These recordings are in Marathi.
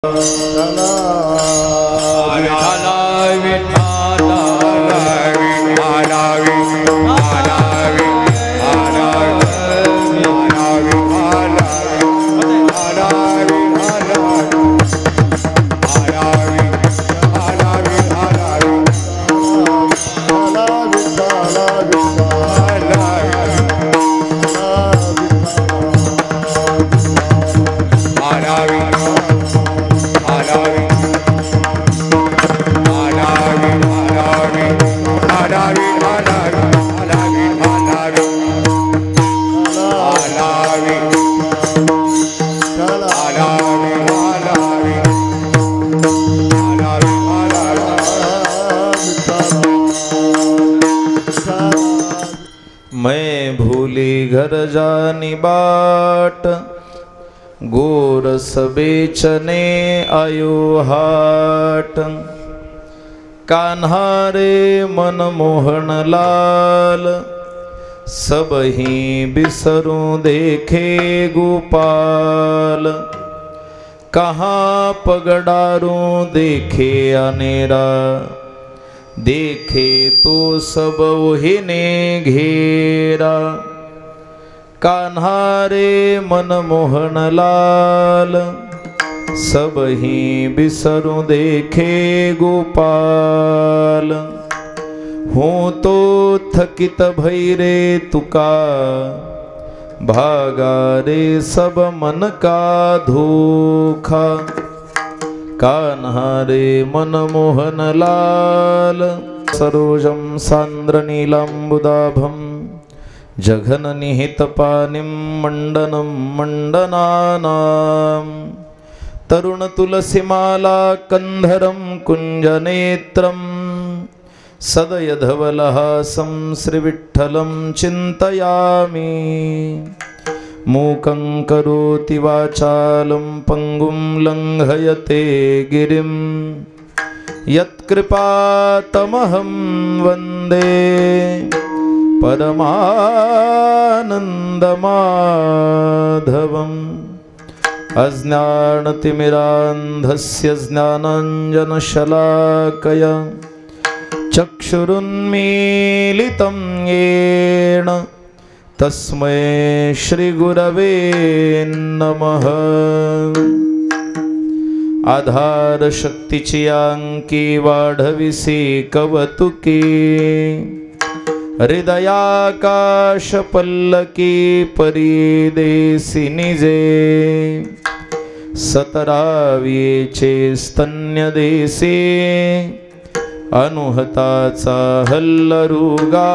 मैं भूली घर जानी बाट, गोरस बेचने आयो हाट। कान्हा रे मनमोहन लाल, सब ही बिसरूं देखे गोपाल। कहाँ पगडारूं देखे अनेरा, देखे तो सब वही ने घेरा। कान्हा रे मनमोहन लाल, सब ही बिसरूं देखे गोपाल। हूँ तो थकित भई रे तुका, भागा रे सब मन का धोखा। कान्हा रे मनमोहन लाल, सरोजं सान्द्रनीलाम्बुदाभं जघननिहितपानिं मण्डनं मण्डनानां। तरुणतुलसीमाला कंधरं कुञ्जनेत्रं, सदयधवलहासं श्रीविठ्ठलं चिन्तयामि। मूकं करोति वाचालं पंगुं लंघयते गिरिं, यत्कृपातमहं वन्दे परमानन्दमाधवम्। अज्ञानतिमिरान्धस्य ज्ञानाञ्जनशलाकया, चक्षुरुन्मीलितं येन तस्मै श्रीगुरवे नमः। आधार शक्तीची अंकी वाढविसी कवतुकी, हृदयाकाश पल्लकी परिदेसी निजे। सतरावीचे स्तन्य देसी, अनुहताचा हल्लरुगासी।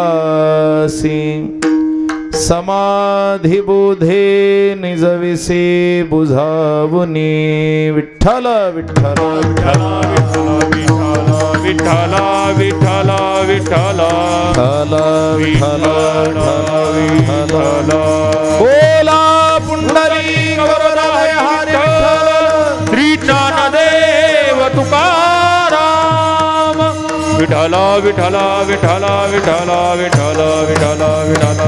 समाधी बोधे निजविसे बुझावुनी, विठ्ठल विठ्ठल विठ्ठल विठ्ठल विठ्ठल विठ्ठल विठ्ठल। बोला पुंडलिक वरदाय हरे श्री ज्ञानदेव तुकाराम। विठ्ठल विठ्ठल विठ्ठल विठ्ठल विठ्ठल विठ्ठल विठ्ठल।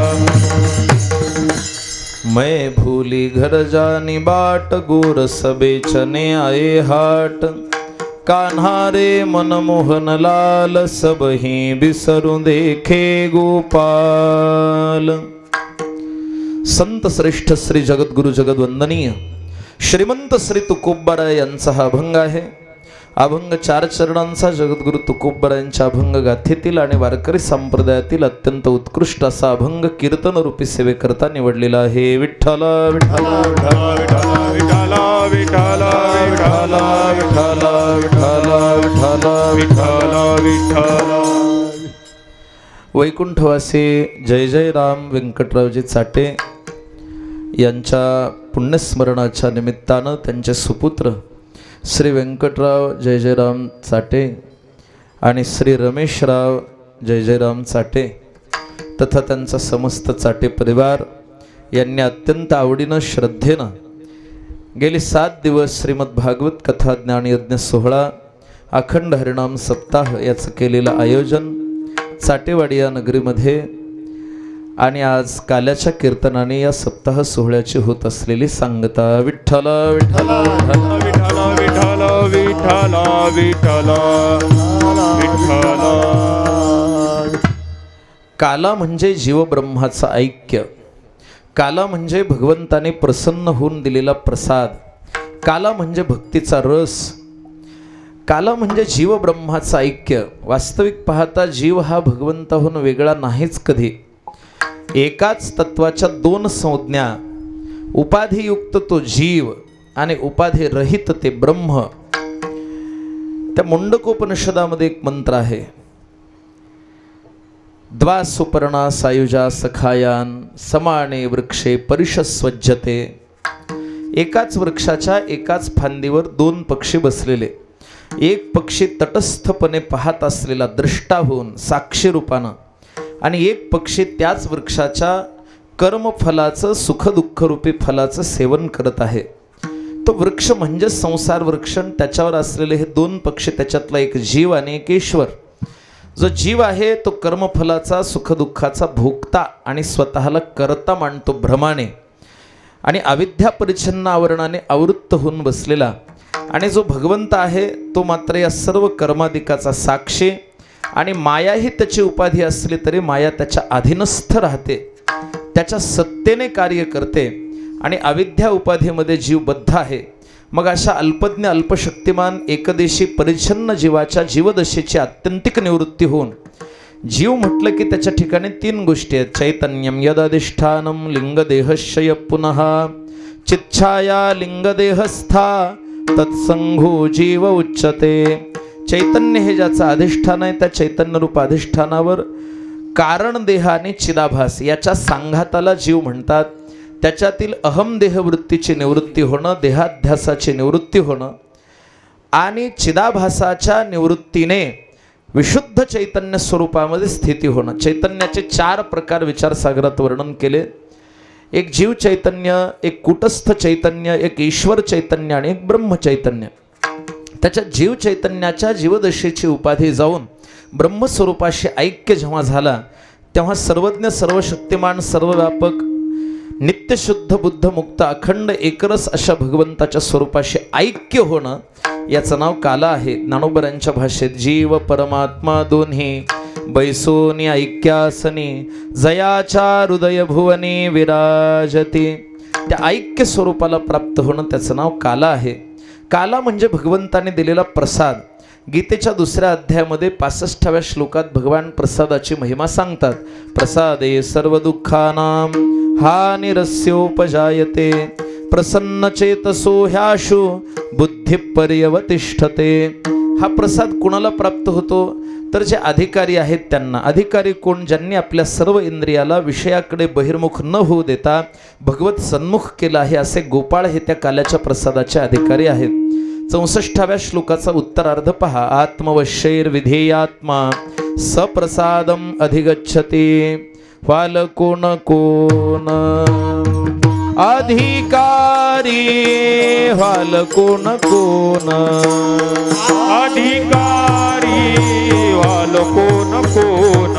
मैं भूली घर जानी बाट, गोरस बेचने आए हाट। कान्हा रे मनमोहन लाल, सब ही बिसरूं देखे गोपाल। संत श्रेष्ठ श्री जगद्गुरु जगद्वंदनीय श्रीमंत श्री तुकोबराय यांचा हा अभंग आहे। अभंग 4 चरणांचा जगद्गुरु तुकोबरायांच्या अभंग गाथेतील आणि वारकरी संप्रदायातील अत्यंत उत्कृष्ट असा अभंग कीर्तन रूपी सेवेकरता निवडलेला आहे। विठ्ठल विठ्ठल विठ्ठल विठ्ठल विठ्ठल विठ्ठल विठ्ठल विठ्ठल विठ्ठल। वैकुंठवासी जय जय राम व्यंकटरावजी चाटे यांच्या पुण्यस्मरणाच्या निमित्तानं त्यांचे सुपुत्र श्री व्यंकटराव जय जयराम चाटे आणि श्री रमेशराव जय जयराम चाटे तथा त्यांचा समस्त चाटे परिवार यांनी अत्यंत आवडीनं श्रद्धेनं गेली 7 दिवस श्रीमद भागवत कथा ज्ञानयज्ञ सोहळा अखंड हरिनाम सप्ताह याचं केलेलं आयोजन चाटेवाडी या नगरीमध्ये आणि आज काल्याच्या कीर्तनाने या सप्ताह सोहळ्याची होत असलेली सांगता। विठ्ठल विठ्ठल विठ्ठल विठ्ठल विठ्ठल विठ्ठल विठ्ठल विठ्ठल. काला म्हणजे जीवब्रह्माचं ऐक्य, काला म्हणजे भगवंताने प्रसन्न होऊन दिलेला प्रसाद, काला म्हणजे भक्तीचा रस, काला म्हणजे जीवब्रह्माचं ऐक्य. वास्तविक पाहता जीव हा भगवंताहून वेगळा नाहीच कधी. एकाच तत्वाच्या दोन संज्ञा, उपाधियुक्त तो जीव आणि उपाधी रहित ते ब्रह्म. त्या मुंडकोपनिषदामध्ये एक मंत्र आहे, द्वा सुपर्णा सायुजा सखायान समाने वृक्षे परिषस्वज्जते. एकाच वृक्षाच्या एकाच फांदीवर दोन पक्षी बसलेले, एक पक्षी तटस्थपणे पाहत असलेला द्रष्टा होऊन साक्षी रूपानं, आणि एक पक्षी त्याच वृक्षाच्या कर्मफलाचं सुखदुःख रूपी फलाचं सेवन करत आहे. तो वृक्ष म्हणजे संसार वृक्ष, त्याच्यावर असलेले हे दोन पक्षी, त्याच्यातला एक जीव आणि एक ईश्वर. जो जीव आहे तो कर्मफलाचा सुखदुःखाचा भोगता आणि स्वतःला करता मानतो भ्रमाने, आणि अविद्या परिच्छन्न आवरणाने आवृत्त होऊन बसलेला. आणि जो भगवंत आहे तो मात्र या सर्व कर्माधिकाचा साक्षी, आणि माया ही त्याची उपाधी असली तरी माया त्याच्या अधीनस्थ राहते, त्याच्या सत्तेने कार्य करते, आणि अविद्या उपाधीमध्ये जीव बद्ध आहे. मग अशा अल्पज्ञ अल्पशक्तिमान एकदेशी परिच्छन्न जीवाच्या जीवदशेची आत्यंतिक निवृत्ती होऊन, जीव म्हटलं की त्याच्या ठिकाणी तीन गोष्टी आहेत. चैतन्यम यदधिष्ठानम लिंगदेहशय पुनः चिच्छाया लिंगदेहस्था तत्संघो जीव उच्चते. चैतन्य हे ज्याचं अधिष्ठान आहे, त्या चैतन्यरूप अधिष्ठानावर कारण देह आणि चिदाभास याच्या सांघाताला जीव म्हणतात. त्याच्यातील अहम देहवृत्तीची निवृत्ती होणं, देहाध्यासाची निवृत्ती होणं, आणि चिदाभासाच्या निवृत्तीने विशुद्ध चैतन्य स्वरूपामध्ये स्थिती होणं. चैतन्याचे चार प्रकार विचारसागरात वर्णन केले. एक जीव चैतन्य, एक कूटस्थ चैतन्य, एक ईश्वर चैतन्य आणि एक ब्रह्म चैतन्य. त्याच्या जीव चैतन्याच्या जीवदशेची उपाधी जाऊन ब्रह्मस्वरूपाशी ऐक्य जेव्हा झाला, तेव्हा सर्वज्ञ सर्वशक्तिमान सर्वव्यापक नित्यशुद्ध बुद्ध मुक्त अखंड एकरस अशा भगवंताच्या स्वरूपाशी ऐक्य होणं, याचं नाव काला आहे. ज्ञानोबरांच्या भाषेत जीव परमात्मा दोन्ही बैसोनी ऐक्यासनी जयाच्या हृदय भुवनी विराजती. त्या ऐक्य स्वरूपाला प्राप्त होणं त्याचं नाव काला आहे. काला म्हणजे भगवंताने दिलेला प्रसाद. गीतेच्या दुसऱ्या अध्यायामध्ये 65व्या श्लोकात भगवान प्रसादाची महिमा सांगतात. प्रसादे सर्व दुःखानां हानिरस्योपजायते प्रसन्न चेतसो ह्याशु बुद्धी पर्यवतिष्ठते. हा प्रसाद कुणाला प्राप्त होतो तर जे अधिकारी आहेत त्यांना. अधिकारी कोण? ज्यांनी आपल्या सर्व इंद्रियाला विषयाकडे बहिर्मुख न होऊ देता भगवत सन्मुख केला आहे, असे गोपाळ हे त्या काल्याच्या प्रसादाचे अधिकारी आहेत. 64व्या श्लोकाचा उत्तरार्ध पहा. आत्मवश्यैर्विधेयात्मा सप्रसादम अधिगच्छति वाल कोण कोण अधिकारी वाल कोण कोण अधिकारी वाल कोण कोण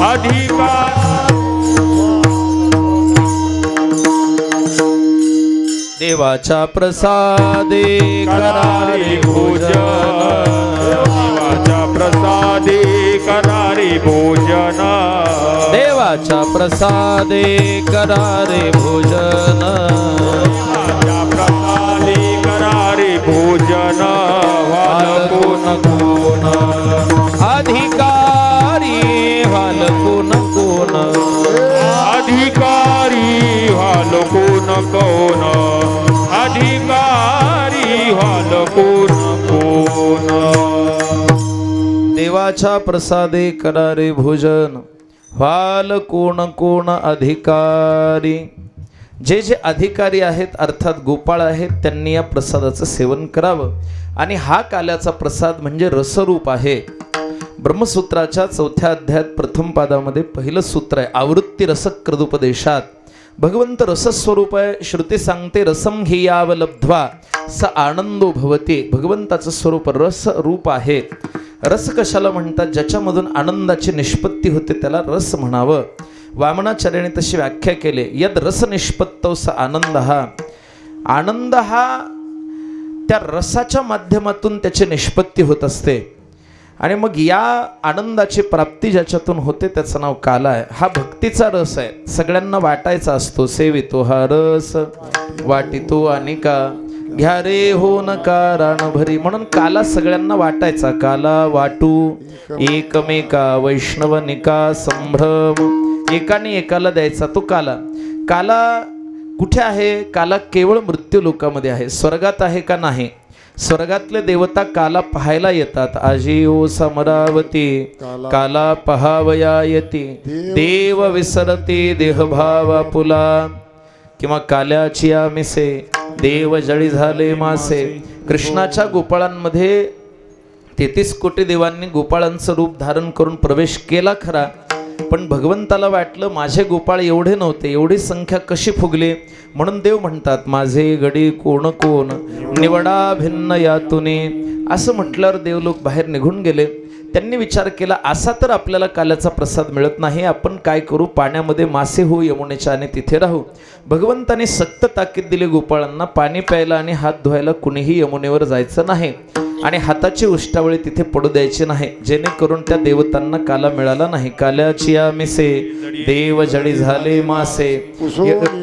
अधिकारी. देवाच्या प्रसादे करारे भोजन, देवाच्या प्रसादे करारे भोजन, देवाच्या प्रसादे करारे भोजन, देवाच्या प्रसादे करारे भोजन वाल कोण कोण अधिकारी वाल कोण कोण अधिकारी वाल कोण कोण अधिकारी वाल कोण कोण. देवाच्या प्रसादे करारे भोजन वाल कोण कोण अधिकारी. जे जे अधिकारी आहेत अर्थात गोपाळ आहेत त्यांनी या प्रसादाचं सेवन करावं. आणि हा काल्याचा प्रसाद म्हणजे रसरूप आहे. ब्रह्मसूत्राच्या 4थ्या अध्यायात प्रथम पादामध्ये पहिलं सूत्र आहे. आवृत्ती रसकृदुपदेशात भगवंत रसस्वरूप आहे. श्रुती सांगते रसम हीयावलब्ध्वा स आनंदो भवती. भगवंताचं स्वरूप रस रूप आहे. रस कशाला म्हणतात? ज्याच्यामधून आनंदाची निष्पत्ती होते त्याला रस म्हणावं. वामनाचार्याने तशी व्याख्या केली. यद रस निष्पत्तौ स आनंद. हा आनंद हा त्या रसाच्या माध्यमातून त्याची निष्पत्ती होत असते आणि मग या आनंदाची प्राप्ती ज्याच्यातून होते त्याचं नाव काला आहे. हा भक्तीचा रस आहे, सगळ्यांना वाटायचा असतो. सेवितो हा रस वाटितो अनिका घ्या रे हो नका राणभरी, म्हणून काला सगळ्यांना वाटायचा. काला वाटू एकमेका वैष्णवनिका संभ्रम, एकाने एकाला द्यायचा तो काला. काला कुठे आहे? काला केवळ मृत्यू लोकामध्ये आहे. स्वर्गात आहे का? नाही. स्वर्गातले देवता काला पाहायला येतात. आजी ओ समरावती काला पहावया येती, देव विसरती देहभाव आपुला, किंवा काल्याची आमिसे देव जळी झाले मासे. कृष्णाच्या गोपाळांमध्ये 33 कोटी देवांनी गोपाळांचं रूप धारण करून प्रवेश केला खरा, पण भगवंताला वाटलं माझे गोपाळ एवढे नव्हते, एवढी संख्या कशी फुगली. म्हणून देव म्हणतात माझे गडी कोण कोण निवडा भिन्न यातुनी. असं म्हटल्यावर देवलोक बाहेर निघून गेले. त्यांनी विचार केला असा तर आपल्याला काल्याचा प्रसाद मिळत नाही, आपण काय करू? पाण्यामध्ये मासे होऊ यमुनेच्या आणि तिथे राहू. भगवंताने सक्त ताकीद दिली गोपाळांना, पाणी प्यायला आणि हात धुवायला कुणीही यमुनेवर जायचं नाही आणि हाताची उष्टावळी तिथे पडू द्यायची नाही, जेणेकरून त्या देवतांना काला मिळाला नाही. काल्याची आमिसे देव जळी झाले मासे.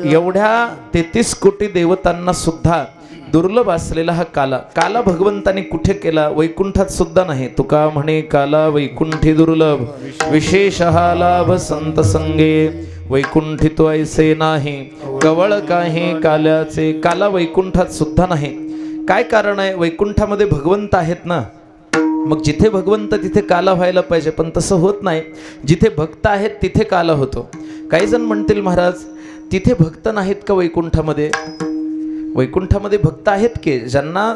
एवढ्या 33 कोटी देवतांना सुद्धा दुर्लभ असलेला हा काला. काला भगवंताने कुठे केला? वैकुंठात सुद्धा नाही. तुका म्हणे काला वैकुंठी दुर्लभ, विशेष हा लाभ संत संगे, वैकुंठी तो ऐसे नाही कवळ काही काल्याचे. काला वैकुंठात सुद्धा नाही. काय कारण आहे? वैकुंठामध्ये भगवंत आहेत ना, मग जिथे भगवंत तिथे काला व्हायला पाहिजे, पण तसं होत नाही. जिथे भक्त आहेत तिथे काला होतो. काही जण म्हणतील महाराज तिथे भक्त नाहीत का वैकुंठामध्ये? वैकुंठामध्ये भक्त आहेत की ज्यांना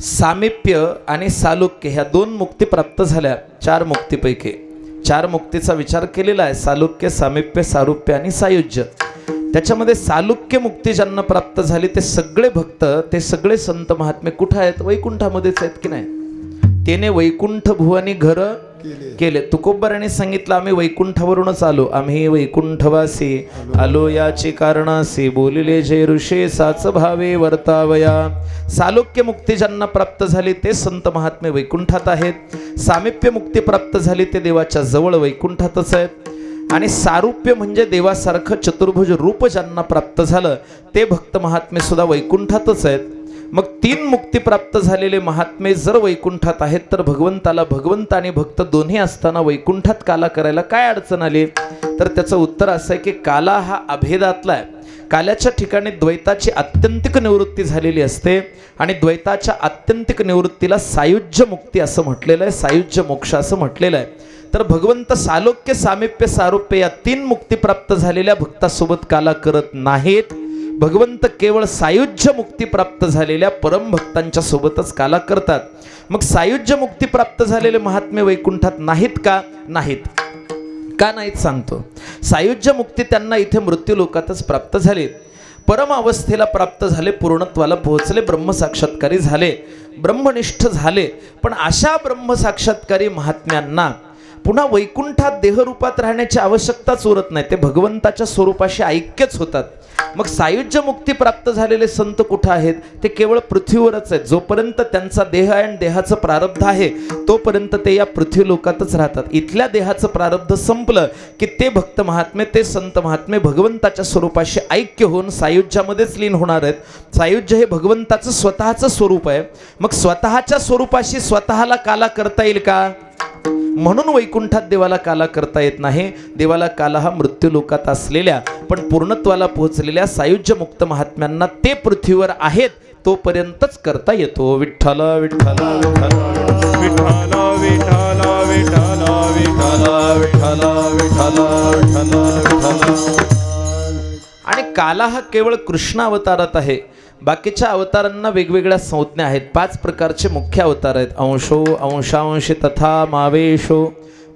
सामिप्य आणि सालोक्य ह्या 2 मुक्ती प्राप्त झाल्या. 4 मुक्तीपैकी 4 मुक्तीचा विचार केलेला आहे. सालोक्य, सामिप्य, सारूप्य आणि सायुज्य. त्याच्यामध्ये सालुक्य मुक्ती ज्यांना प्राप्त झाली ते सगळे भक्त, ते सगळे संत महात्मे कुठे आहेत? वैकुंठामध्येच आहेत की नाही? त्याने वैकुंठ भुवनी घर केले. तुकोबराने सांगितलं आम्ही वैकुंठावरूनच आलो, आम्ही वैकुंठवासी आलो याची कारणासी, बोलिले जे ऋषे साच भावे वर्तावया. सालोक्य मुक्ती ज्यांना प्राप्त झाली ते संत महात्मे वैकुंठात आहेत. सामिप्य मुक्ती प्राप्त झाली ते देवाच्या जवळ वैकुंठातच आहेत. आणि सारूप्य म्हणजे देवासारखं चतुर्भुज रूप ज्यांना प्राप्त झालं ते भक्त महात्मे सुद्धा वैकुंठातच आहेत. मग 3 मुक्ती प्राप्त झालेले महात्मे जर वैकुंठात आहेत तर भगवंताला भगवंत आणि भक्त दोन्ही असताना वैकुंठात काला करायला काय अडचण आली? तर त्याचं उत्तर असं आहे की काला हा अभेदातला आहे. काल्याच्या ठिकाणी द्वैताची आत्यंतिक निवृत्ती झालेली असते आणि द्वैताच्या आत्यंतिक निवृत्तीला सायुज्य मुक्ती असं म्हटलेलं आहे, सायुज्य मोक्ष असं म्हटलेलं आहे. तर भगवंत सालोक्य, सामिप्य, सारूप्य या 3 मुक्ती प्राप्त झालेल्या भक्तासोबत काला करत नाहीत. भगवंत केवळ सायुज्य मुक्ती प्राप्त झालेल्या परम भक्तांच्या सोबतच काला करतात. मग सायुज्य मुक्ती प्राप्त झालेले महात्मे वैकुंठात नाहीत का? नाहीत. का नाहीत सांगतो. सायुज्य मुक्ती त्यांना इथे मृत्यू लोकातच प्राप्त झाली. परम अवस्थेला प्राप्त झाले, पूर्णत्वाला पोहोचले, ब्रह्मसाक्षात्कारी झाले, ब्रह्मनिष्ठ झाले. पण अशा ब्रह्मसाक्षात्कारी महात्म्यांना पुन्हा वैकुंठात देहरूपात राहण्याची आवश्यकताच उरत नाही. ते भगवंताच्या स्वरूपाशी ऐक्यच होतात. मग सायुज्य मुक्ती प्राप्त झालेले संत कुठे आहेत? ते केवळ पृथ्वीवरच आहेत. जोपर्यंत त्यांचा देह आहे आणि देहाचं प्रारब्ध आहे तोपर्यंत ते या पृथ्वी लोकातच राहतात. इथल्या देहाचं प्रारब्ध संपलं की ते भक्त महात्मे, ते संत महात्मे भगवंताच्या स्वरूपाशी ऐक्य होऊन सायुज्यामध्येच लीन होणार आहेत. सायुज्य हे भगवंताचं स्वतःचं स्वरूप आहे. मग स्वतःच्या स्वरूपाशी स्वतःला काला करता येईल का? म्हणून वैकुंठात देवाला काला करता येत नाही. देवाला काला हा मृत्यू लोकात असलेल्या पण पूर्णत्वाला पोहोचलेल्या सायुज्य मुक्त महात्म्यांना ते पृथ्वीवर आहेत तोपर्यंतच करता येतो. विठ्ठल विठ्ठल विठ्ठल विठ्ठल विठ्ठल विठ्ठल विठ्ठल विठ्ठल. आणि काला हा केवळ कृष्ण अवतारात आहे. बाकीच्या अवतारांना वेगवेगळ्या संज्ञा आहेत. 5 प्रकारचे मुख्य अवतार आहेत. अंशो, अंशांशी तथा मावेशो,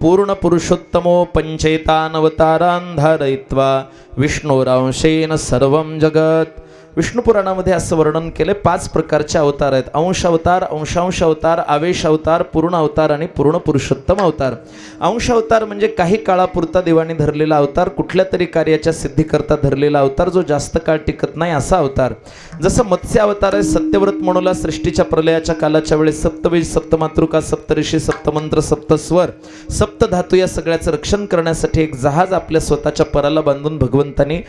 पूर्ण पुरुषोत्तमो पंचेतान अवतारान धारयित्वा विष्णोरांशेन सर्वं जगत. विष्णू पुराणामध्ये असं वर्णन केले 5 प्रकारचे अवतार आहेत. अंश अवतार, अंशांश अवतार, आवेश अवतार, पूर्ण अवतार आणि पूर्ण पुरुषोत्तम अवतार. अंश अवतार म्हणजे काही काळापुरता देवाने धरलेला अवतार, कुठल्या तरी कार्याच्या सिद्धीकरता धरलेला अवतार, जो जास्त काळ टिकत नाही असा अवतार. जसं मत्स्य अवतार आहे, सत्यव्रत म्हणूला सृष्टीच्या प्रलयाच्या कालाच्या वेळेस सप्तबीज, सप्तमातृका, सप्तऋषी, सप्तमंत्र, सप्तस्वर, सप्तधातू या सगळ्याचं रक्षण करण्यासाठी एक जहाज आपल्या स्वतःच्या पराला बांधून भगवंतानी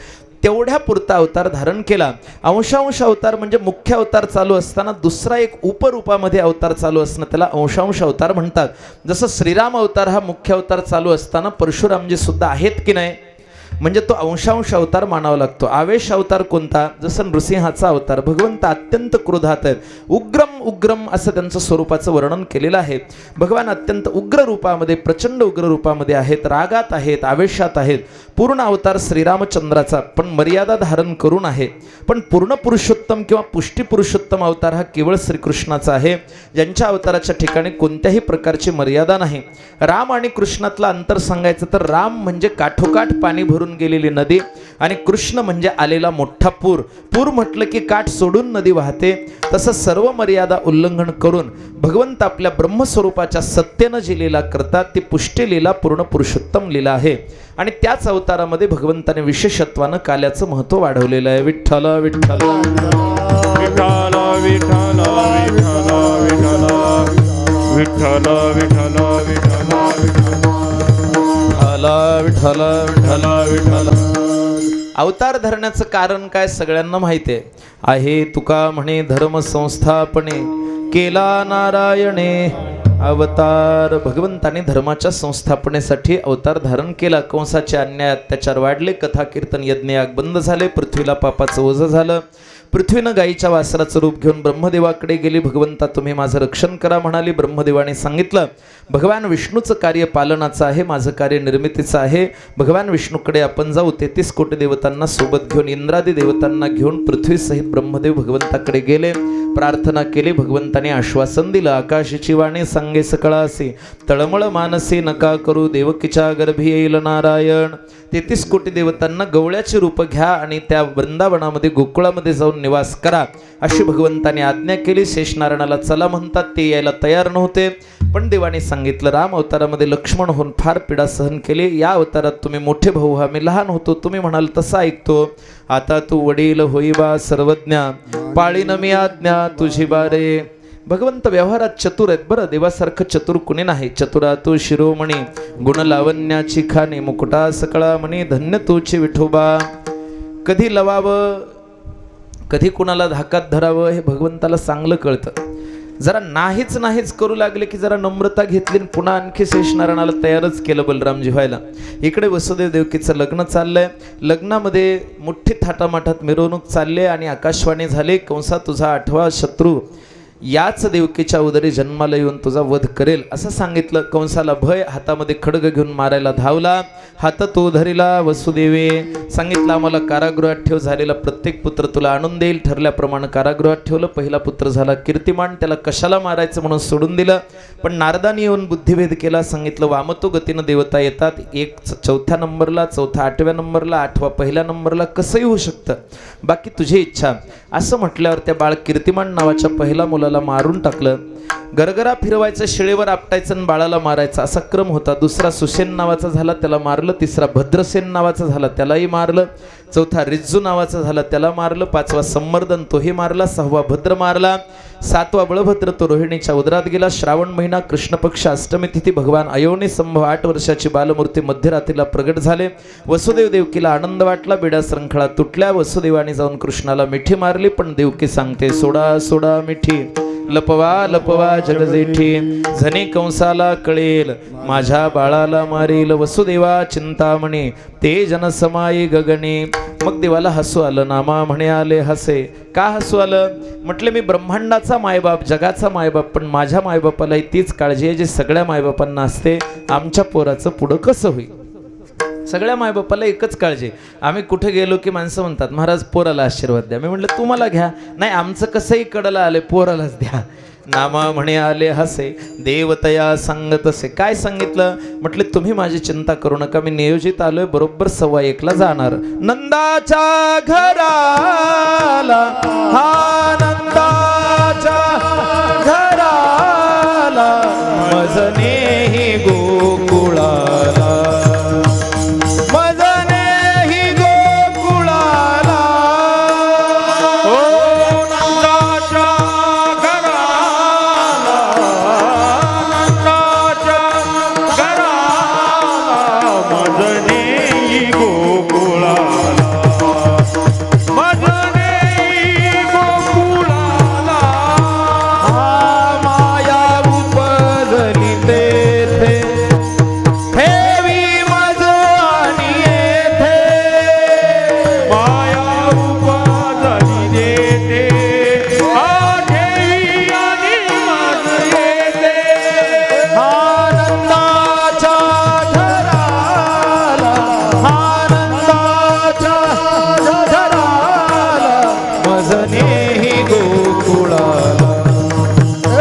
तेवढ्या पुरता अवतार धारण केला. अंशांश अवतार म्हणजे मुख्य अवतार चालू असताना दुसरा एक उपरूपामध्ये अवतार चालू असणं, त्याला अंशांश अवतार म्हणतात. जसं श्रीराम अवतार हा मुख्य अवतार चालू असताना परशुरामजी सुद्धा आहेत की नाही, म्हणजे तो अंशांश अवतार मानावा लागतो. आवेश अवतार कोणता? जसं नृसिंहाचा अवतार. भगवंत अत्यंत क्रोधात आहेत, उग्रम उग्रम असं त्यांचं स्वरूपाचं वर्णन केलेलं आहे. भगवान अत्यंत उग्र रूपामध्ये, प्रचंड उग्र रूपामध्ये आहेत, रागात आहेत, आवेशात आहेत. पूर्ण अवतार श्रीरामचंद्राचा पण मर्यादा धारण करून आहे. पण पूर्ण पुरुषोत्तम किंवा पुष्टी पुरुषोत्तम अवतार हा केवळ श्रीकृष्णाचा आहे, ज्यांच्या अवताराच्या ठिकाणी कोणत्याही प्रकारची मर्यादा नाही. राम आणि कृष्णातलं अंतर सांगायचं तर राम म्हणजे काठोकाठ पाणी भरून गेलेली नदी आणि कृष्ण म्हणजे आलेला मोठा पूर. पूर म्हटलं की काठ सोडून नदी वाहते. तसं सर्व मर्यादा उल्लंघन करून भगवंत आपल्या ब्रह्मस्वरूपाच्या सत्तेनं जी लीला करतात ती पुष्टी लीला, पूर्ण पुरुषोत्तम लीला आहे. आणि त्याच अवतारामध्ये भगवंताने विशेषत्वानं काल्याचं महत्व वाढवलेलं आहे. विठ्ठल विठ्ठल विठ्ठल विठ्ठल विठ्ठल विठ्ठल विठ्ठल विठ्ठल विठ्ठल विठ्ठल. अवतार धरण्याचं कारण काय सगळ्यांना माहिती आहे. तुका म्हणे धर्म संस्थापने केला नारायणे अवतार. भगवंताने धर्माच्या संस्थापनेसाठी अवतार धारण केला. कंसाचे अन्याय अत्याचार वाढले, कथा कीर्तन यज्ञ याग बंद झाले, पृथ्वीला पापाचं ओझं झालं. पृथ्वीनं गायीच्या वासराचं रूप घेऊन ब्रह्मदेवाकडे गेली. भगवंता तुम्ही माझं रक्षण करा म्हणाली. ब्रह्मदेवाने सांगितलं भगवान विष्णूचं कार्य पालनाचं आहे, माझं कार्य निर्मितीचं आहे. भगवान विष्णूकडे आपण जाऊ. 33 कोटी देवतांना सोबत घेऊन, इंद्रादी देवतांना घेऊन पृथ्वीसहित ब्रह्मदेव भगवंताकडे गेले, प्रार्थना केली. भगवंताने आश्वासन दिलं, आकाशाची वाणी सांगे सकळासी, तळमळ मानसी नका करू, देवकीच्या गर्भी येईल नारायण. 33 कोटी देवतांना गवळ्याचे रूप घ्या आणि त्या वृंदावनामध्ये गोकुळामध्ये जाऊन निवास करा अशी भगवंताने आज्ञा केली. शेषनारायणाला चला म्हणतात, ते यायला तयार नव्हते. पण देवाने सांगितलं राम अवतारामध्ये लक्ष्मण होऊन फार पीडा सहन केली. या अवतारात तुम्ही मोठे भाऊ, आम्ही लहान होतो, तुम्ही म्हणाल तसं ऐकतो. आता तू वडील होईबा सर्वज्ञा, पाळीन मी आज्ञा तुझी बारे. भगवंत व्यवहारात चतुर आहेत. बरं, देवासारखं चतुर कुणी नाही. चतुरा तू शिरोमणी, गुण लावण्याची खाणी, मुकुटा सकळा म्हणी, धन्य तूची विठोबा. कधी लवावं, कधी कुणाला धाकात धरावं हे भगवंताला चांगलं कळतं. जरा नाहीच करू लागले की जरा नम्रता घेतली, पुन्हा आणखी शेषनारायणाला तयारच केलं बलरामजी व्हायला. इकडे वसुदेव देवकीचं लग्न चाललंय. लग्नामध्ये मोठी थाटामाटात मिरवणूक चालली आणि आकाशवाणी झाली, कंसा तुझा 8वा शत्रू याच देवकीच्या उदरी जन्माला येऊन तुझा वध करेल असं सांगितलं. कंसाला भय, हातामध्ये खड्ग घेऊन मारायला धावला. हात तो धरिला वसुदेवे, सांगितलं आम्हाला कारागृहात ठेव, झालेला प्रत्येक पुत्र तुला आणून देईल. ठरल्याप्रमाणे कारागृहात ठेवलं. पहिला पुत्र झाला कीर्तिमान, त्याला कशाला मारायचं म्हणून सोडून दिलं. पण नारदाने येऊन बुद्धिभेद केला. सांगितलं वामतो गतीनं देवता येतात, एक 4थ्या नंबरला, 4था 8व्या नंबरला, 8वा पहिल्या नंबरला, कसंही होऊ शकतं, बाकी तुझी इच्छा. असं म्हटल्यावर त्या बाळ कीर्तिमान नावाच्या पहिला मुलाला मारून टाकलं. गरगरा फिरवायचं, शिळेवर आपटायचं आणि बाळाला मारायचं असा क्रम होता. दुसरा सुसेन नावाचा झाला, त्याला मारलं. तिसरा भद्रसेन नावाचा झाला, त्यालाही मारलं. 4था रिज्जू नावाचा झाला, त्याला मारलं. 5वा संवर्धन, तोही मारला. 6वा भद्र मारला. 7वा बळभद्र, तो रोहिणीच्या उदरात गेला. श्रावण महिना, कृष्ण पक्ष, अष्टमी तिथी, भगवान अयोनी संभव 8 वर्षाची बालमूर्ती मध्यरात्रीला प्रगट झाले. वसुदेव देवकीला आनंद वाटला. बेडा श्रंखळा तुटल्या. वसुदेवाने जाऊन कृष्णाला मिठी मारली. पण देवकी सांगते सोडा सोडा मिठी, लपवा लपवा जगजेठी, झनी कंसाला कळेल, माझ्या बाळाला मारील. वसुदेवा चिंतामणी, ते जनसमाई गगनी. मग देवाला हसू आलं. नामा म्हणे आले हसे. का हसू आलं? म्हटले मी ब्रह्मांडाचा मायबाप, जगाचा मायबाप, पण माझ्या मायबापालाही तीच काळजी आहे जी सगळ्या मायबापांना असते. आमच्या पोराचं पुढं कसं होईल? सगळ्या मायबापाला एकच काळजी. आम्ही कुठे गेलो की माणसं म्हणतात महाराज पोराला आशीर्वाद द्या. मी म्हटलं तुम्हाला घ्या. नाही आमचं कसंही कडला आले पोरालाच द्या. नामा म्हणे आले हसे देवतया सांगत असे. काय सांगितलं म्हटले तुम्ही माझी चिंता करू नका, मी नियोजित आलोय, बरोबर 1:15ला जाणार. नंदाच्या घराला हा नंदाच्या घराला मजनेही गोकुळाला मजनेही गोकुळाला ओ नंदाच्या घराला नंदाच्या घराला मजनेही गोकुळाला मजनेही गोकुळाला माया उपजली तेथे ठेवी मज आणि येथे माया उपजली देते आठेवी आणि मज येते आनंदाच्या घराला आनंदाच्या घराला मजनेही गोकुळाला ओ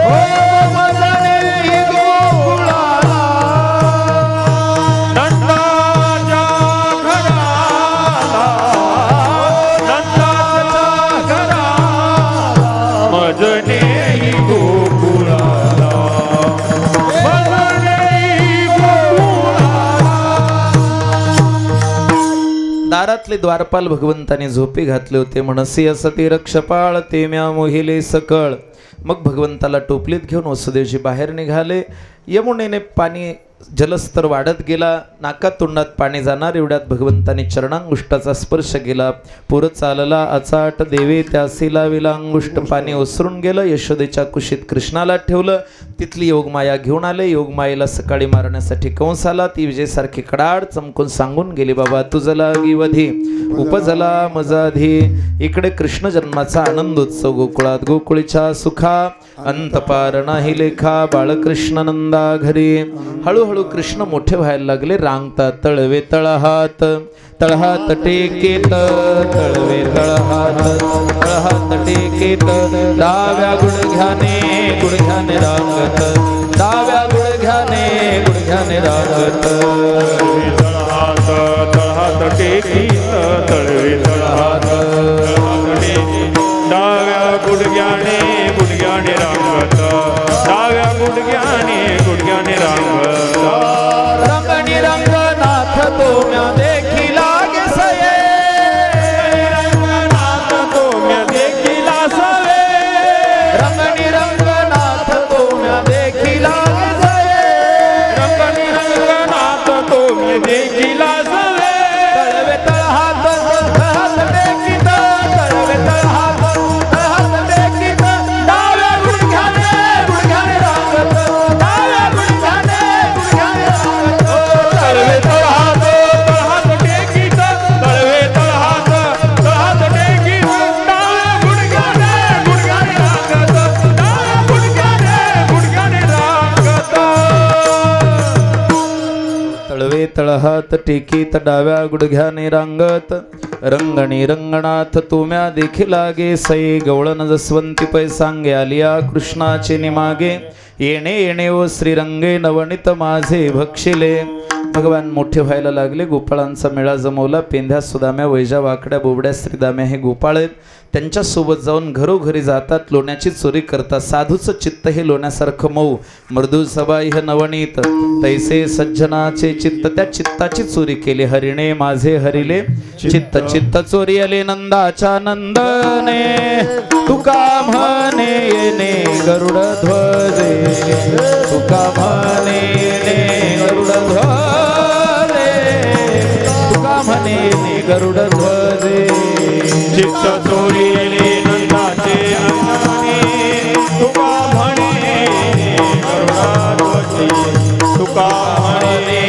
मजनेही गोकुळाला नंदाच्या घराला नंदाच्या घराला मजनेही गोकुळाला मजनेही गोकुळाला. दारातले द्वारपाल भगवंताने झोपी घातले होते. म्हणसी असती रक्षपाळ ते म्या मोहिले सकळ. मग भगवंताला टोपलीत घेऊन वसुदेवजी बाहेर निघाले. यमुनेने पाणी जलस्तर वाढत गेला. नाकात तोंडात पाणी जाणार एवढ्यात भगवंताने चरणांगुष्टाचा स्पर्श केला. पुर चालला अचाट देवे त्यासी लाविला अंगुष्ट. पाणी ओसरून गेलं. यशोदेच्या कुशीत कृष्णाला ठेवलं. तिथली योगमाया घेऊन आले. योगमायेला सकाळी मारण्यासाठी कंस आला. ती विजेसारखी कडाड चमकून सांगून गेली बाबा तुझं लागी वधी उपजला मजाधी. इकडे कृष्ण जन्माचा आनंदोत्सव गोकुळात. गोकुळीच्या सुखा अंतपार नाही लेखा. बाळकृष्ण नंदा घरी. हळूहळू कृष्ण मोठे व्हायला लागले. रांगतात तळवे तळहात तळहात टेकेत तळवे तळहात तळहात टेकेत. डाव्या गुडघ्याने गुडघ्याने रांगत डाव्या गुडघ्याने गुडघ्याने रांगत. तळहात तळहात टेकीत तळवे तळहात तळहात टेकीत. डाव्या गुडघ्याने गुडघ्याने रांगत डाव्या गुडघ्याने गुडघ्याने रांगत. रंगणी रंगनाथ तो म्या देखी लागे सये रंगनाथ तो म्या देखिला सवे रंगणी रंगनाथ तो म्या देखी लागे सये. रंगनी रंगनाथ तो म्या देखिला सवे. तळवे तळहात तळहात टेकीत तळवे तळहात तळहात टेकीत. डाव्या गुडघ्याने गुडघ्याने रांगत डाव्या गुडघ्याने गुडघ्याने रांगत. तळवे तळहात तळहात टेकीत तळवे तळहात तळहात टेकीत. डाव्या गुडघ्याने गुडघ्याने रांगत डाव्या गुडघ्याने गुडघ्याने रांगत. तळवे तळहात टेकीत डाव्या गुडघ्याने रांगत. रंगणी रंगनाथ तुम्या देखी लागे सई. गवळण जसवंती पै सांगे आलिया कृष्णाचे निमागे. येणे येणे ओ श्रीरंगे नवनीत माझे भक्षिले. भगवान मोठे व्हायला लागले. गोपाळांचा मेळा जमवला. पेंध्या सुदाम्या वैजा वाकड्या बोबड्या श्रीदाम्या हे गोपाळ आहेत. त्यांच्यासोबत जाऊन घरोघरी जातात. लोण्याची चोरी करतात. साधूचं चित्त हे लोण्यासारखं मऊ. मृदू सबाई हे नवनीत तैसे सज्जनाचे चित्त. त्या चित्ताची चोरी केली. हरिणे माझे हरिले चित्त चित्त चोरी आले नंदाच्या नंदने. तुका म्हणे येणे गरुड ध्वजे तुका म्हणे येणे गरुड ध्वजे तुका म्हणे येणे गरुड ध्वजे. चित्त चोरीले नंदाचे अंगणे. तुका म्हणे गरुडाध्वजी तुका म्हणे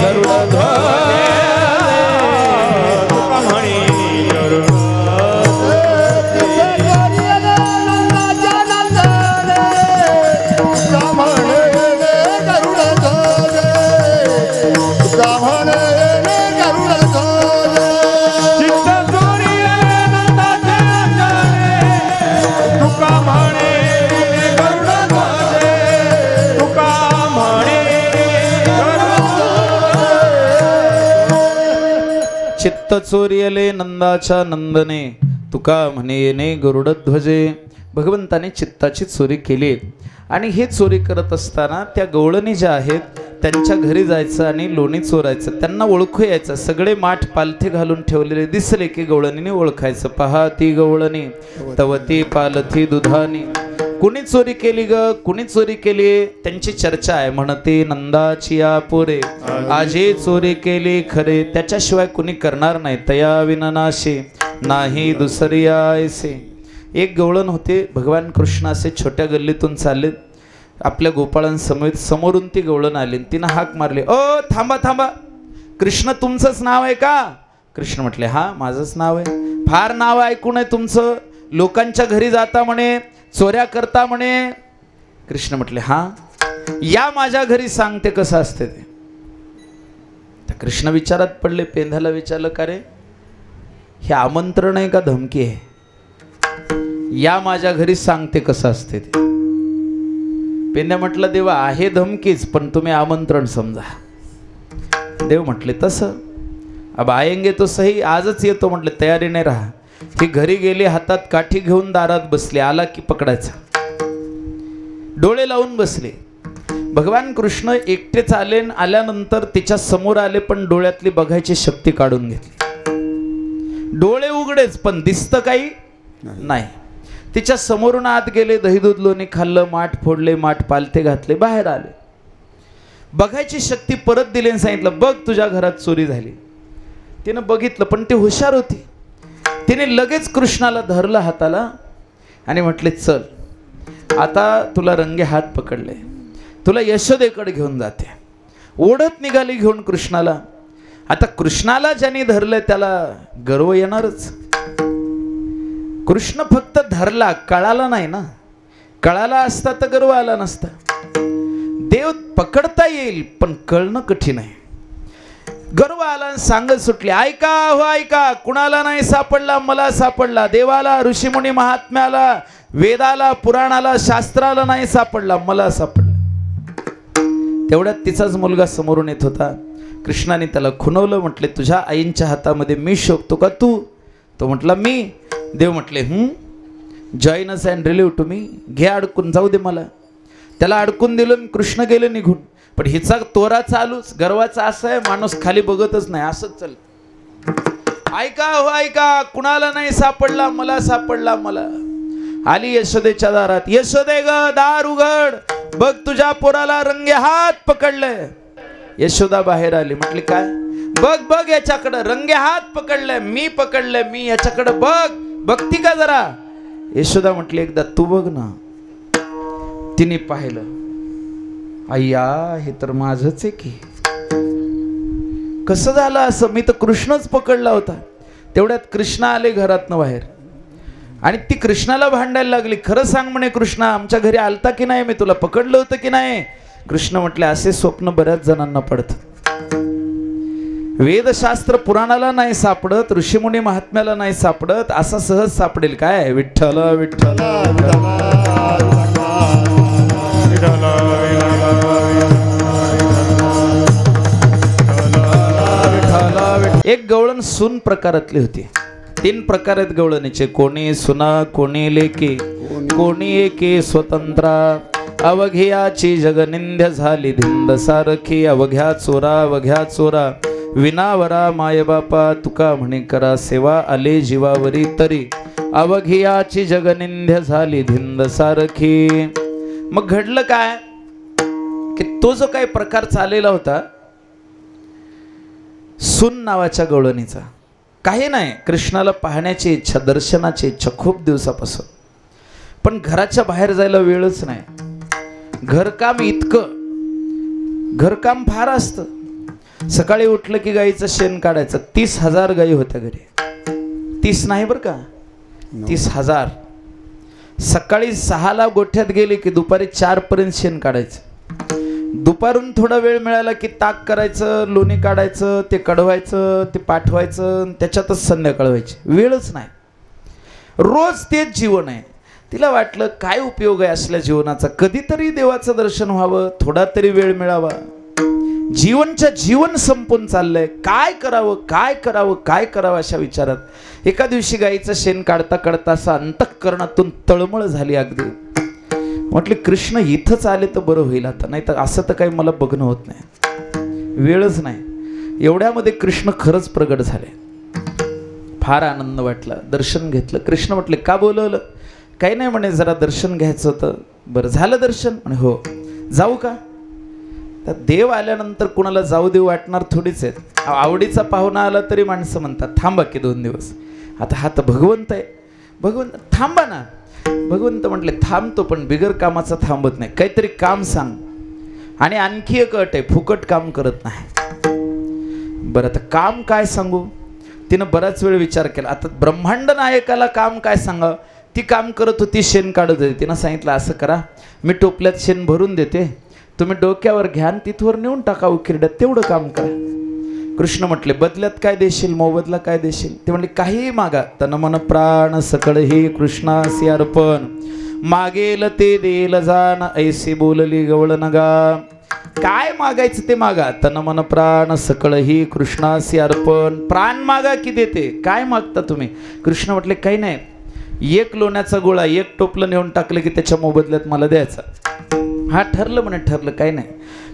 गरुडध्वज तुका म्हणे गरुड चित्त चोरियले नंदाच्या नंदने, तुका म्हणे येणे गरुडध्वजे. भगवंताने चित्ताची चोरी केली आणि हे चोरी करत असताना त्या गवळणी ज्या आहेत त्यांच्या घरी जायचं आणि लोणी चोरायचं. त्यांना ओळखू यायचं. सगळे माठ पालथे घालून ठेवलेले दिसले की गवळणीने ओळखायचं. पहा ती गवळणी तवती पालथी दुधानी. कुणी चोरी केली ग, कुणी चोरी केली? त्यांची चर्चा आहे. म्हणते नंदाची या पोरे, आजे चोरी केली खरे, त्याच्याशिवाय कुणी करणार नाही. तया विननाशे नाही दुसरी आयसे. एक गवळण होते. भगवान कृष्ण असे छोट्या गल्लीतून चालले. आपल्या गोपाळांसमवेत समोरून ती गवळण आली. तिनं हाक मारली, ओ थांबा थांबा, कृष्ण तुमचंच नाव आहे का? कृष्ण म्हटले, हा माझंच नाव आहे. फार नाव ऐकून आहे तुमचं, लोकांच्या घरी जाता म्हणे, चोऱ्या करता म्हणे. कृष्ण म्हटले, हा या माझ्या घरी सांगते कसं असते ते. तर कृष्ण विचारात पडले. पेंधाला विचारलं, का रे हे आमंत्रण आहे का धमकी आहे? या माझ्या घरी सांगते कसं असते ते. पेंद्या म्हटलं, देवा आहे धमकीच, पण तुम्ही आमंत्रण समजा. देव म्हटले, तसं अब आएंगे तो सही, आजच येतो म्हटले, तयारीने राहा. ती घरी गेली, हातात काठी घेऊन दारात बसली. आला की पकडायचा. डोळे लावून बसले. भगवान कृष्ण एकटेच आले. आल्यानंतर तिच्या समोर आले, पण डोळ्यातली बघायची शक्ती काढून घेतली. डोळे उघडेच, पण दिसतं काही नाही. तिच्या समोरून आत गेले. दही दूध लोणी खाल्लं, माठ फोडले, माठ पालथे घातले, बाहेर आले. बघायची शक्ती परत दिली आणि सांगितलं, बघ तुझ्या घरात चोरी झाली. तिनं बघितलं, पण ती हुशार होती. तिने लगेच कृष्णाला धरलं हाताला आणि म्हटले, चल आता तुला रंगे हात पकडले, तुला यशोदेकडे घेऊन जाते. ओढत निघाली घेऊन कृष्णाला. आता कृष्णाला ज्याने धरलं त्याला गर्व येणारच. कृष्ण फक्त धरला, कळाला नाही ना. कळाला असता तर गर्व आला नसता. देव पकडता येईल पण कळणं कठीण आहे. गर्व आला आणि सांगत सुटली, ऐका हो ऐका, कुणाला नाही सापडला, मला सापडला. देवाला, ऋषीमुनी महात्म्याला, वेदाला, पुराणाला, शास्त्राला नाही सापडला, मला सापडला. तेवढ्यात तिचाच मुलगा समोरून येत होता. कृष्णाने त्याला खुणवलं. म्हटले, तुझ्या आईंच्या हातामध्ये मी शोभतो का तू? तो म्हटला, मी. देव म्हटले, join us and relieve to me. घे अडकून, जाऊ दे मला. त्याला अडकून दिलं. कृष्ण गेले निघून. पण हिचा तोरा चालूच. गर्वाचा असं आहे, माणूस खाली बघतच नाही, असंच चल. ऐका हो ऐका, कुणाला नाही सापडला, मला सापडला, मला. आली यशोदेच्या दारात. यशोदे ग, दार उघड, बघ तुझ्या पोराला रंगे हात पकडले. यशोदा बाहेर आली. म्हटली, काय? बघ बघ याच्याकडे रंगे हात पकडले, मी पकडले, मी याच्याकडे बघ, बघती का जरा? यशोदा म्हटली, एकदा तू बघ ना. तिने पाहिलं. अय्या, हे तर माझंच आहे की. कसं झालं असं? मी तर कृष्णच पकडला होता. तेवढ्यात कृष्ण आले घरातनं बाहेर आणि ती कृष्णाला भांडायला लागली. खरं सांग म्हणे कृष्णा, आमच्या घरी आलता की नाही? मी तुला पकडलं होतं की नाही? कृष्ण म्हटले, असे स्वप्न बऱ्याच जणांना पडतात. वेदशास्त्र पुराणाला नाही सापडत, ऋषीमुनी महात्म्याला नाही सापडत, असा सहज सापडेल काय? विठ्ठल विठ्ठल. एक गवळण सून प्रकारातली होती. 3 प्रकार आहेत गवळणीचे. कोणी सुना, कोणी लेके, कोणी एके स्वतंत्रा. अवघ्याची जगनिंद्य झाली धिंद सारखी. अवघ्या चोरा, अवघ्या चोरा, विनावरा माय बापा. तुका म्हणे करा सेवा, आले जीवावरी तरी. अवघ्याची जगनिंद्य झाली धिंद सारखी. मग घडलं काय की तो जो काही प्रकार चाललेला होता सून नावाच्या गवळणीचा, काही नाही, कृष्णाला पाहण्याची इच्छा, दर्शनाची इच्छा खूप दिवसापासून, पण घराच्या बाहेर जायला वेळच नाही. घरकाम इतकं, घरकाम फार असतं. सकाळी उठलं की गाईचं शेण काढायचं. 30,000 गाई होत्या घरी. 30 नाही बरं का, 30,000. सकाळी 6ला गोठ्यात गेली की दुपारी 4 पर्यंत शेण काढायचं. दुपारून थोडा वेळ मिळाला की ताक करायचं, लोणी काढायचं, ते कढवायचं, ते पाठवायचं, त्याच्यातच संध्याकाळ व्हायची. वेळच नाही. रोज तेच जीवन आहे. तिला वाटलं काय उपयोग आहे असल्या जीवनाचा, कधीतरी देवाचं दर्शन व्हावं, थोडा तरी वेळ मिळावा. जीवनच्या जीवन संपून चाललंय, काय करावं काय करावं काय करावं अशा विचारात एका दिवशी गाईचं शेण काढता काढता असं अंतःकरणातून तळमळ झाली अगदी. म्हटले कृष्ण इथंच आले तर बरं होईल आता, नाही तर असं तर काही मला बघणं होत नाही, वेळच नाही. एवढ्यामध्ये कृष्ण खरंच प्रगट झाले. फार आनंद वाटला, दर्शन घेतलं. कृष्ण म्हटले का बोलवलं? काही नाही म्हणे, जरा दर्शन घ्यायचं होतं. बरं झालं दर्शन? म्हणे हो. जाऊ का? तर देव आल्यानंतर कुणाला जाऊ देऊ वाटणार थोडीच आहेत. आवडीचा पाहुणा आला तरी माणसं म्हणतात थांबा की 2 दिवस. आता हा तर भगवंत आहे, भगवंत थांबा ना. भगवंत म्हटले थांबतो पण बिगर कामाचा थांबत नाही, काहीतरी काम सांग. आणि आणखी एक अट आहे, फुकट काम करत नाही. बरं आता काम काय सांगू? तिनं बराच वेळ विचार केला. आता ब्रह्मांड नायकाला काम काय सांगावं? ती काम करत होती, शेण काढत होती. तिनं सांगितलं असं करा, मी टोपल्यात शेण भरून देते, तुम्ही डोक्यावर घ्या आणि तिथवर नेऊन टाका उकिरड्यात, तेवढं काम करा. कृष्ण म्हटले बदल्यात काय देशील? मोबदला काय देशील? ते म्हणले काहीही मागा. तन मन प्राण सकळ हे कृष्णासी अर्पण, मागेल ते देल जाण, ऐसे बोलली गवळ नगा. काय मागायचं ते मागा. तन मन प्राण सकळ ही कृष्णासी अर्पण, प्राण मागा की देते. काय मागता तुम्ही? कृष्ण म्हटले काही नाही, 1 लोण्याचा गोळा 1 टोपलं नेऊन टाकलं की त्याच्या मोबदल्यात मला द्यायचा. हा ठरलं म्हणे. ठरलं, काही नाही.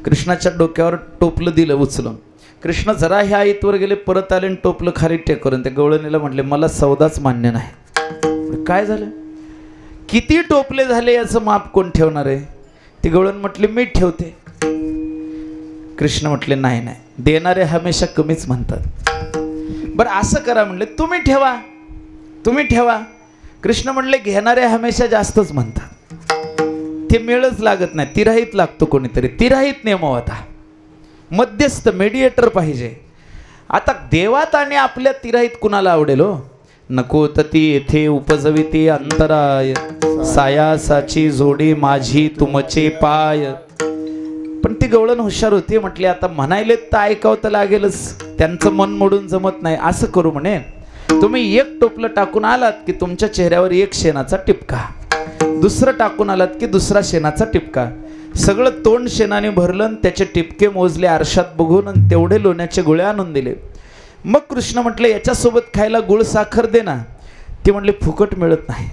कृष्णाच्या डोक्यावर टोपलं दिलं उचलून. कृष्ण जरा ह्या आईतवर गेले, परत आले आणि टोपलं खाली टेकरून त्या गवळणीला म्हटले मला सौदाच मान्य नाही. काय झालं? किती टोपले झाले याचं माप कोण ठेवणार आहे? ती गवळण म्हटली मी ठेवते. कृष्ण म्हटले नाही नाही, देणारे हमेशा कमीच म्हणतात. बरं असं करा म्हणले, तुम्ही ठेवा तुम्ही ठेवा. कृष्ण म्हणले घेणारे हमेशा जास्तच म्हणतात. ते मेळच लागत नाही, तिराहीत लागतो कोणीतरी. तिराहीत नेमव. आता मध्यस्थ मेडिएटर पाहिजे. आता देवात आणि आपल्या तिराहीत कुणाला आवडेल हो? नको तती येथे उपजविते अंतराय, सायासाची जोडी माझी तुमचे पाय. पण ती गवळण हुशार होती. म्हटली आता म्हणायले तर ऐकावं तर लागेलच, त्यांचं मन मोडून जमत नाही. असं करू म्हणे, तुम्ही 1 टोपलं टाकून आलात की तुमच्या चेहऱ्यावर 1 शेणाचा टिपका, दुसरं टाकून आलात की दुसरा शेणाचा टिपका. सगळं तोंड शेणाने भरलं, त्याचे टिपके मोजले आरशात बघून आणि तेवढे लोण्याचे गोळे आणून दिले. मग कृष्ण म्हटले याच्यासोबत खायला गुळ साखर दे ना. ती म्हटली फुकट मिळत नाही,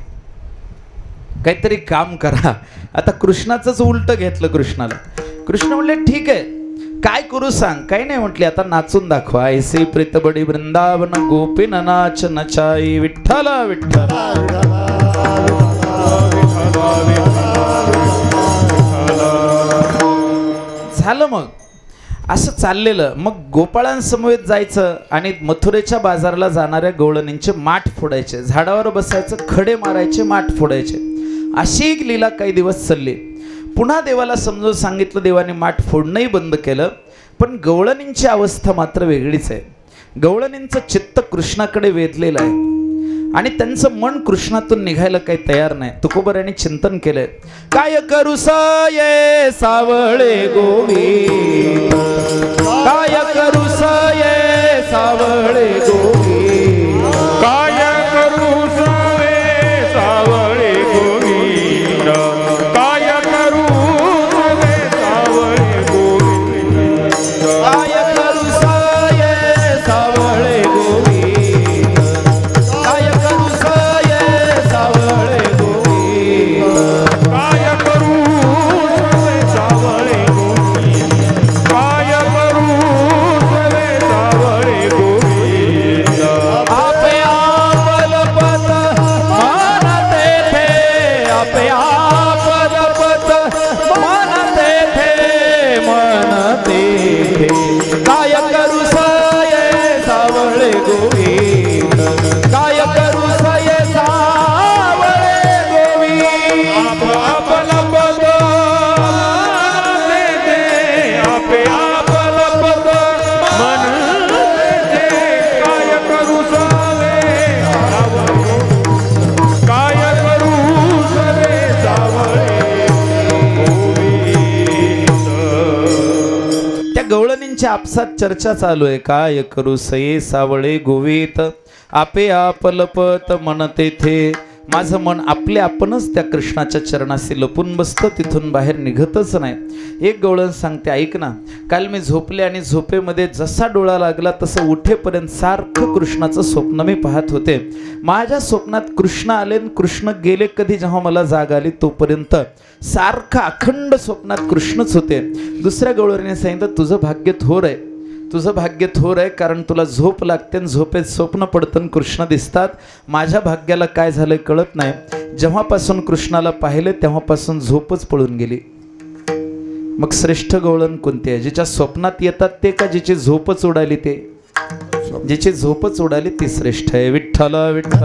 काहीतरी काम करा. आता कृष्णाचंच उलट घेतलं कृष्णाला. कृष्ण म्हटले ठीक आहे, काय करू सांग? काही नाही म्हटली, आता नाचून दाखवा. ऐसे प्रीत बडी वृंदावन गोपीन नाच नचाई, विठ्ठला विठ्ठला. झालं. मग असं चाललेलं. मग गोपाळांसमवेत जायचं आणि मथुरेच्या बाजाराला जाणाऱ्या गवळणींचे माठ फोडायचे, झाडावर बसायचं, खडे मारायचे, माठ फोडायचे. अशी एक लीला काही दिवस चालली. पुन्हा देवाला समजून सांगितलं, देवाने माठ फोडणंही बंद केलं. पण गवळणींची अवस्था मात्र वेगळीच आहे. गवळणींचं चित्त कृष्णाकडे वेधलेलं आहे आणि त्यांचं मन कृष्णातून निघायला काही तयार नाही. तुकोबारायांनी चिंतन केलंय, काय करू साये सावळे गोविंद, काय करू साये सावळे गोविंद, काय करू सावे सावळे गोविंद, काय करू सावे सावळे गोविंद, काय करू साये सावळे गोविंद, काय करू साये सावळे गोविंद, काय करू सावे सावळे गोविंद, काय करू सावे सावळे गोविंद. आपे आपलपत मानते थे, आपे आपलपत मानते थे, म्हणते थे. काय करू साये सावळे गोविंद, काय करू साये सावळे गोविंद. आपला पद देते, आपे आपला पद म्हणते. काय करू सावे सावळे, काय करू सावे सावळे गोविंद. त्या गवळणींच्या आपसात चर्चा चालू आहे. काय करू सये सावळे गोवित, आपे आपलपत म्हणते थे, माझं मन आपले आपणच त्या कृष्णाच्या चरणाशी लपून बसतं, तिथून बाहेर निघतच नाही. एक गवळण सांगते, ऐक ना, काल मी झोपले आणि झोपेमध्ये जसा डोळा लागला तसं उठेपर्यंत सारखं कृष्णाचं स्वप्न मी पाहत होते. माझ्या स्वप्नात कृष्ण आले आणि कृष्ण गेले कधी, जेव्हा मला जाग आली तोपर्यंत सारखं अखंड स्वप्नात कृष्णच होते. दुसऱ्या गवळणीने सांगितलं, तुझं भाग्य थोर आहे, तुझं भाग्य थोर आहे, कारण तुला झोप लागते आणि झोपेत स्वप्न पडतं कृष्ण दिसतात. माझ्या भाग्याला काय झालं कळत नाही. जेव्हापासून कृष्णाला पाहिले तेव्हापासून झोपच पळून गेली. मग श्रेष्ठ गवळण कोणती आहे? जिच्या स्वप्नात येतात ते का जिची झोपच उडाली ते? जिची झोपच उडाली ती श्रेष्ठ आहे. विठ्ठल विठ्ठल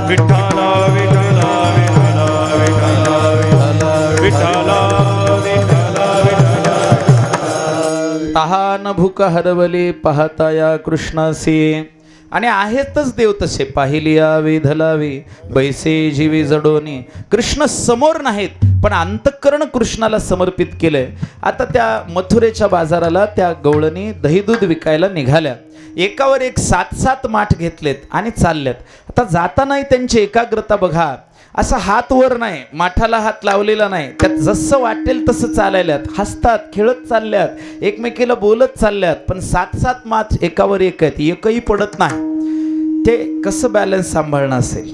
विठ्ठल विठ्ठल विठ्ठल तहान भूक हरवली पाहता या कृष्णासी. आणि आहेतच देव तसे, पाहिलिया विधलावी बैसे जीवी जडोनी. कृष्ण समोर नाहीत पण अंतःकरण कृष्णाला समर्पित केलंय. आता त्या मथुरेच्या बाजाराला त्या गवळणी दही दूध विकायला निघाल्या. एकावर एक 7-7 माठ घेतलेत आणि चालल्यात. आता जातानाही त्यांची एकाग्रता बघा, असा हात वर नाही, माठाला हात लावलेला नाही, त्यात जसं वाटेल तसं चालायल्यात, हसतात खेळत चालल्यात, एकमेकीला बोलत चालल्यात. पण 7-7 माठ एकावर एक आहेत, एकही पडत नाही. ते कसं बॅलन्स सांभाळणं असेल?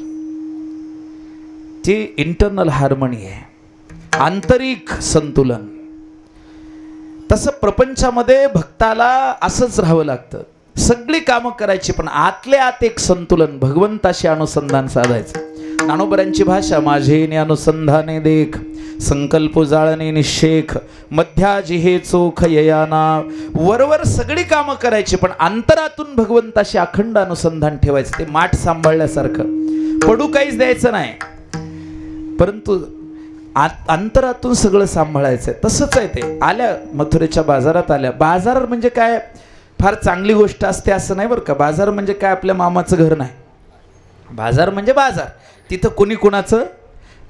ती इंटरनल हार्मनी आहे, आंतरिक संतुलन. तसं प्रपंचामध्ये भक्ताला असंच राहावं लागतं. सगळी कामं करायची पण आतले आत एक संतुलन, भगवंताशी अनुसंधान साधायचं. ज्ञानोबरांची भाषा, माझे ने अनुसंधाने देख, संकल्प जाळणे निशेख, मध्याजी हे चोख ययाना. वरवर सगळी कामं करायची पण अंतरातून भगवंताशी अखंड अनुसंधान ठेवायचं. ते माठ सांभाळल्यासारखं, पडू काहीच द्यायचं नाही, परंतु अंतरातून सगळं सांभाळायचं. तसंच आहे ते. आल्या मथुरेच्या बाजारात आल्या. बाजार म्हणजे काय फार चांगली गोष्ट असते असं नाही बरं का. बाजार म्हणजे काय आपल्या मामाचं घर नाही. बाजार म्हणजे बाजार, तिथं कुणी कुणाचं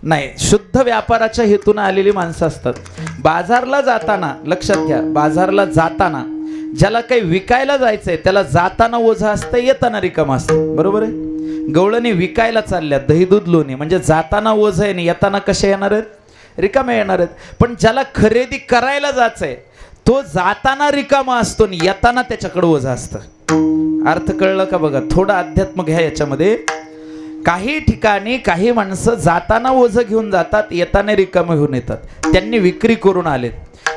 नाही, शुद्ध व्यापाराच्या हेतून आलेली माणसं असतात. बाजारला जाताना लक्षात घ्या, बाजारला जाताना ज्याला काही विकायला जायचंय त्याला जाताना ओझं असतं, येताना रिकाम असतं. बरोबर आहे? गवळणी विकायला चालल्या दही दूध लोणी, म्हणजे जाताना ओझं आहे आणि येताना कशा येणार आहेत? रिकाम्या येणार आहेत. पण ज्याला खरेदी करायला जायचंय तो जाताना रिकामा असतो आणि येताना त्याच्याकडे ओझं असतं. अर्थ कळलं का? बघा, थोडं अध्यात्म घ्या याच्यामध्ये. काही ठिकाणी काही माणसं जाताना ओझं घेऊन जातात, येताना रिकामे घेऊन येतात, त्यांनी विक्री करून आलेत.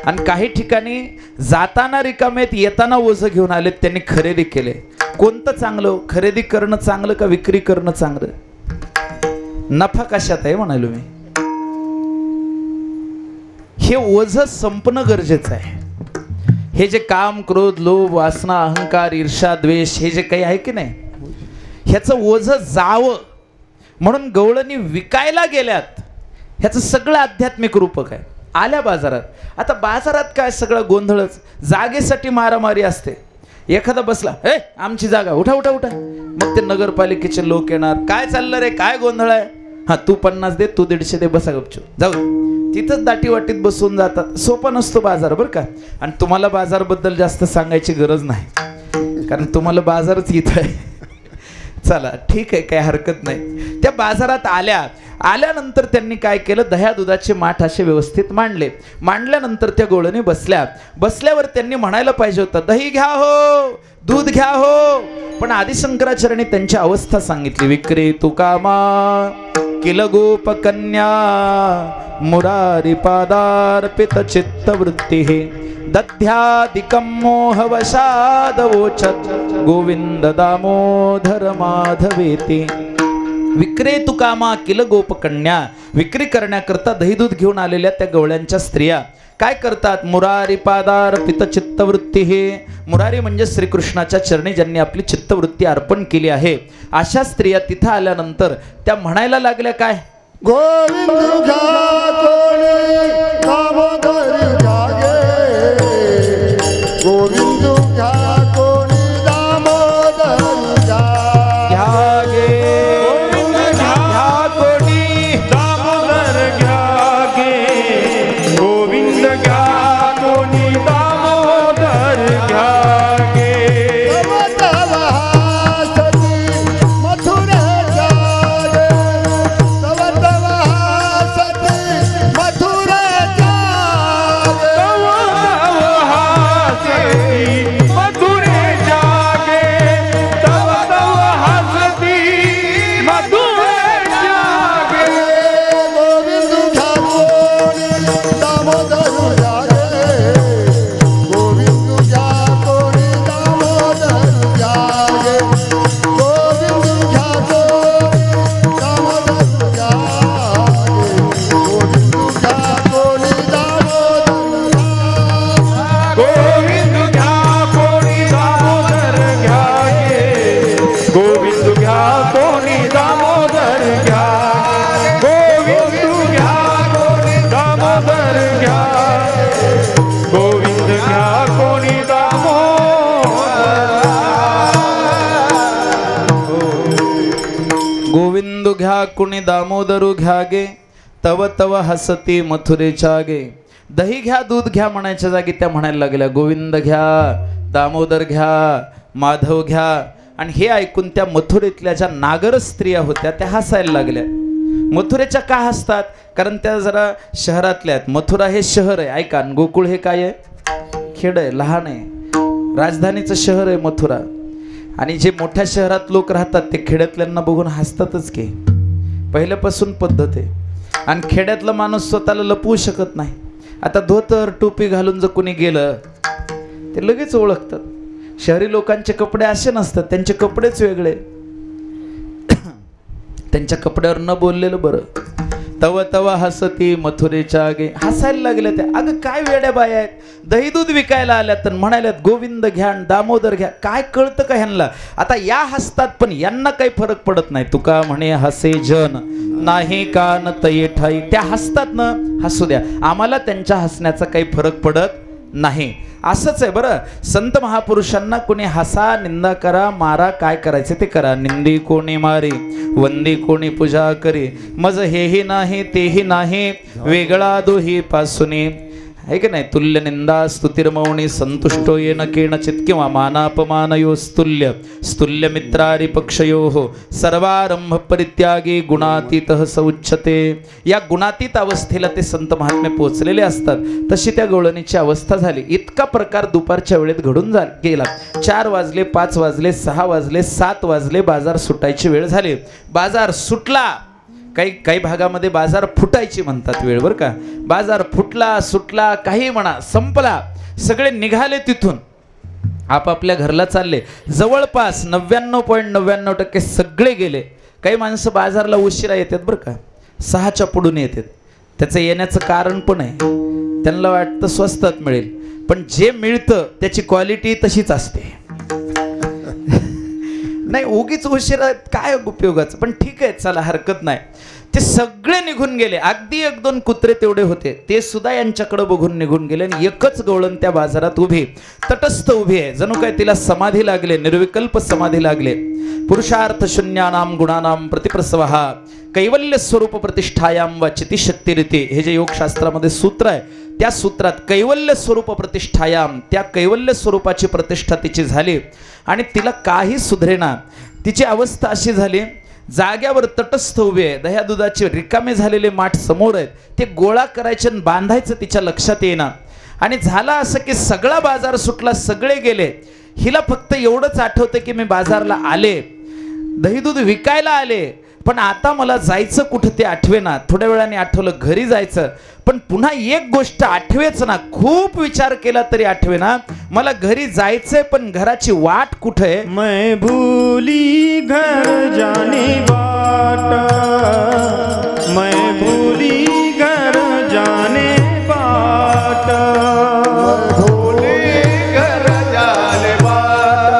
आणि काही ठिकाणी जाताना रिकामेत, येताना ओझं घेऊन आलेत, त्यांनी खरेदी केले. कोणतं चांगलं? खरेदी करणं चांगलं का विक्री करणं चांगलं? नफा कशात आहे म्हणालो मी? हे ओझं संपणं गरजेचं आहे. हे जे काम, क्रोध, लोभ, वासना, अहंकार, ईर्षा, द्वेष, हे जे काही आहे की नाही, ह्याचं ओझं जावं म्हणून गवळणी विकायला गेल्यात. ह्याचं सगळं आध्यात्मिक रूपक आहे. आल्या बाजारात. आता बाजारात काय सगळं गोंधळच, जागेसाठी मारामारी असते. एखादा बसला, ए आमची जागा, उठा उठा उठा. मग ते नगरपालिकेचे लोक येणार, काय चाललं रे, काय गोंधळ आहे? हा तू 50 दे, तू 150 दे, बसा गपचूप, जाऊ. तिथंच दाटी वाटीत बसून जातात. सोपा नसतो बाजार बरं का. आणि तुम्हाला बाजारबद्दल जास्त सांगायची गरज नाही, कारण तुम्हाला बाजारच येत आहे. चला ठीक आहे, काही हरकत नाही. त्या बाजारात आल्यानंतर त्यांनी काय केलं, दह्या दुधाचे माठ असे व्यवस्थित मांडले. मांडल्यानंतर त्या गवळणी बसल्यावर त्यांनी म्हणायला पाहिजे होतं, दही घ्या हो, दूध घ्या हो. पण आदिशंकराचार्यांनी त्यांची अवस्था सांगितली. विक्रे तुकामा किल गोपकन्या मुरारी पादार्पित चित्तवृत्ती दध्यादिकं मोहवशादवोचत गोविंद दामोदर माधवेती. विक्रे तुकामा किल गोपकन्या. विक्री करण्याकरता दही दूध घेऊन आलेल्या त्या गवळ्यांच्या स्त्रिया काय करतात? मुरारी पादार्पित चित्तवृत्ती. हे मुरारी म्हणजे श्रीकृष्णाच्या चरणी ज्यांनी आपली चित्तवृत्ती अर्पण केली आहे, अशा स्त्रिया तिथं आल्यानंतर त्या म्हणायला लागल्या काय? गोविंद गोविंद कुणी दामोदरू घ्या गे, तव तव हसती मथुरेच्या गे. दही घ्या दूध घ्या म्हणायच्या जागी त्या म्हणायला लागल्या गोविंद घ्या, दामोदर घ्या, माधव घ्या. आणि हे ऐकून त्या मथुरेतल्या ज्या नागर स्त्रिया होत्या त्या हसायला लागल्या. मथुरेच्या का हसतात? कारण त्या जरा शहरातल्या आहेत. मथुरा हे शहर आहे ऐका, गोकुळ हे काय आहे? खेड आहे, लहान आहे. राजधानीचं शहर आहे मथुरा. आणि जे मोठ्या शहरात लोक राहतात ते खेड्यातल्यांना बघून हसतातच की, पहिल्यापासून पद्धत आहे. आणि खेड्यातला माणूस स्वतःला लपवू शकत नाही. आता धोतर टोपी घालून जर कोणी गेलं ते लगेच ओळखतात. शहरी लोकांचे कपडे असे नसतात, त्यांचे कपडेच वेगळे. त्यांच्या कपड्यावर न बोललेलं बरं. तव तव हसती मथुरेच्या गे. हसायला लागल्या त्या. अगं काय वेड्या बाया आहेत, दही दूध विकायला आल्यात तर म्हणाल्यात गोविंद घ्या दामोदर घ्या. काय कळतं का ह्यांना? आता या हसतात पण यांना काही फरक पडत नाही. तुका म्हणे हसे जन नाही कान तये ठाई. त्या हसतात ना, हसू द्या, आम्हाला त्यांच्या हसण्याचा काही फरक पडत नाही. असंच आहे बरं. संत महापुरुषांना कोणी हसा, निंदा करा, मारा, काय करायचे ते करा. निंदी कोणी मारी, वंदी कोणी पूजा करी. मज हेही नाही तेही नाही, वेगळा दोही पासूनी. आहे की नाही? तुल्य निंदा स्तुतिर्मौनी, संतुष्टो येन केनचित किंवा मानापमानयो स्तुल्य स्तुल्य मित्रारी पक्षयो सर्वारंभ परित्यागी गुणातीतः स उच्यते. या गुणातीत अवस्थेला ते संत महात्मे पोचलेले असतात. तशी त्या गवळणीची अवस्था झाली. इतका प्रकार दुपारच्या वेळेत घडून गेला. 4 वाजले, 5 वाजले, 6 वाजले, 7 वाजले, बाजार सुटायची वेळ झाली. बाजार सुटला. काही भागामध्ये बाजार फुटायची म्हणतात वेळ, बरं का. बाजार फुटला, सुटला, काही म्हणा, संपला. सगळे निघाले तिथून, आपापल्या घरला चालले. जवळपास 99.99% सगळे गेले. काही माणसं बाजारला उशिरा येतात बरं का, 6च्या पुढून येतात. त्याचं येण्याचं कारण पण आहे, त्यांना वाटतं स्वस्तात मिळेल. पण जे मिळतं त्याची क्वालिटी तशीच असते. नाही, उगीच उशिरा काय उपयोगाचं. पण ठीक आहे, चला हरकत नाही. ते सगळे निघून गेले. अगदी 1-2 कुत्रे तेवढे होते, ते सुद्धा यांच्याकडे बघून निघून गेले. आणि एकच गवळण त्या बाजारात उभी, तटस्थ उभी आहे. जणू काय तिला समाधी लागले, निर्विकल्प समाधी लागले. पुरुषार्थ शून्यानाम गुणानाम प्रतिप्रसवः कैवल्य स्वरूप प्रतिष्ठायाम वा चितिशक्तिरिती. हे जे योगशास्त्रामध्ये सूत्र आहे, त्या सूत्रात कैवल्य स्वरूप प्रतिष्ठायाम, त्या कैवल्य स्वरूपाची प्रतिष्ठा तिची झाली. आणि तिला काही सुधरेना. तिची अवस्था अशी झाली, जाग्यावर तटस्थ उभे आहे. दह्या दुधाचे रिकामे झालेले माठ समोर आहेत, ते गोळा करायचे आणि बांधायचं तिच्या लक्षात येईना. आणि झालं असं की सगळा बाजार सुटला, सगळे गेले. हिला फक्त एवढंच आठवतं की मी बाजारला आले, दही दूध विकायला आले, पण आता मला जायचं कुठं ते आठवेना. थोड्या वेळाने आठवलं घरी जायचं, पण पुन्हा एक गोष्ट आठवेच ना. खूप विचार केला तरी आठवेना. मला घरी जायचंय पण घराची वाट कुठं आहे? मैं भूली घर जाने बाट, मैं भूली घर जाने बाट, भूली घर जाने बाट,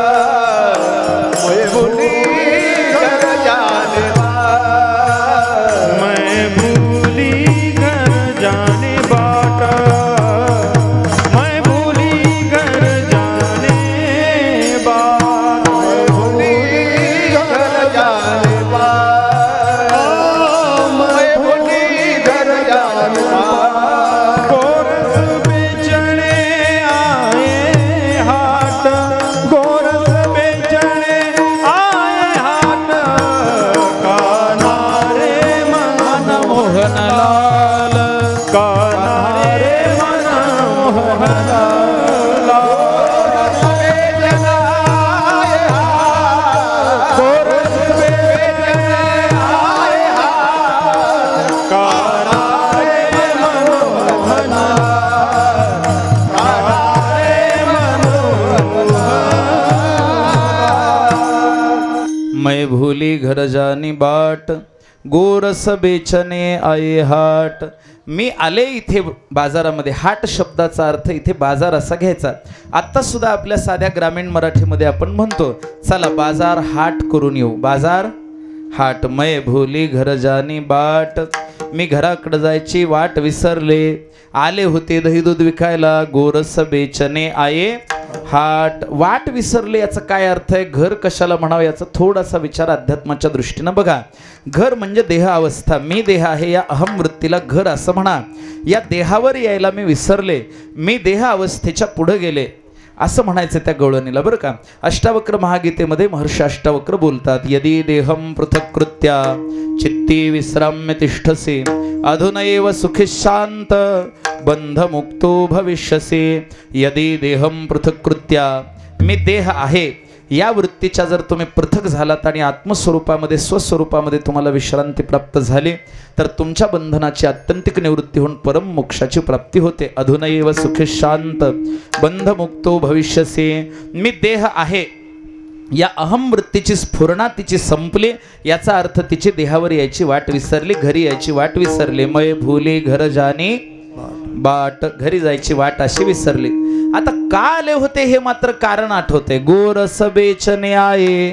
मैं भूली घर जाने बाट, मैं भूली घर जाने बाट, मैं भूली घर जाने बाट, मैं भूली घर जाने बाट, मैं भूली घर जाने बाट। गोरस बेचने आए हाट, गोरस बेचने आए हाट, कान्हा रे मन मोहन लाल, कान्हा रे मन मोहन लाल, गोरस बेचने आए हाट, गोरस बेचने आए हाट, कान्हा रे मन मोहन लाल, कान्हा रे मन मोहन लाल। मैं भूली घर जानी बाट, गोरस बेचने आये हाट. मी आले इथे बाजारामध्ये. हाट शब्दाचा अर्थ इथे बाजार असा घ्यायचा. आत्ता सुद्धा आपल्या साध्या ग्रामीण मराठीमध्ये आपण म्हणतो, चला बाजार हाट करून येऊ. बाजार हाट. मै भूली घर जानी बाट. मी घराकडे जायची वाट विसरले. आले होते दही दूध विकायला, गोरस बेचने आये हाट. वाट विसरले याचा काय अर्थ आहे, घर कशाला म्हणावं याचा थोडासा विचार अध्यात्माच्या दृष्टीनं बघा. घर म्हणजे देह अवस्था. मी देह आहे या अहम वृत्तीला घर असं म्हणा. या देहावर यायला मी विसरले, मी देह अवस्थेच्या पुढे गेले असं म्हणायचं त्या गवळणीला बरं का. अष्टावक्र महागीतेमध्ये महर्षी अष्टावक्र बोलतात, यदी देहम पृथक्कृत्या चित्ती विश्राम्य तिष्ठसे अधुनैव सुखी शांत बंधमुक्तो भविष्यसे. यदी देहम पृथक्कृत्या, मी देह आहे या वृत्तीच्या जर तुम्ही पृथक झालात आणि आत्मस्वरूपामध्ये स्वस्वरूपामध्ये तुम्हाला विश्रांती प्राप्त झाली तर तुमच्या बंधनाची आत्यंतिक निवृत्ती होऊन परम मोक्षाची प्राप्ती होते. अधुनैव सुखी शांत बंधमुक्तो भविष्यसे. मी देह आहे या अहम वृत्तीची स्फुरणा तिची संपली, याचा अर्थ तिची देहावर यायची वाट विसरली, घरी यायची वाट विसरली. मय भूली घर जाणी बाट, घरी जायची वाट अशी विसरली. आता का आले होते हे मात्र कारण आठवते. गोरस बेचने आये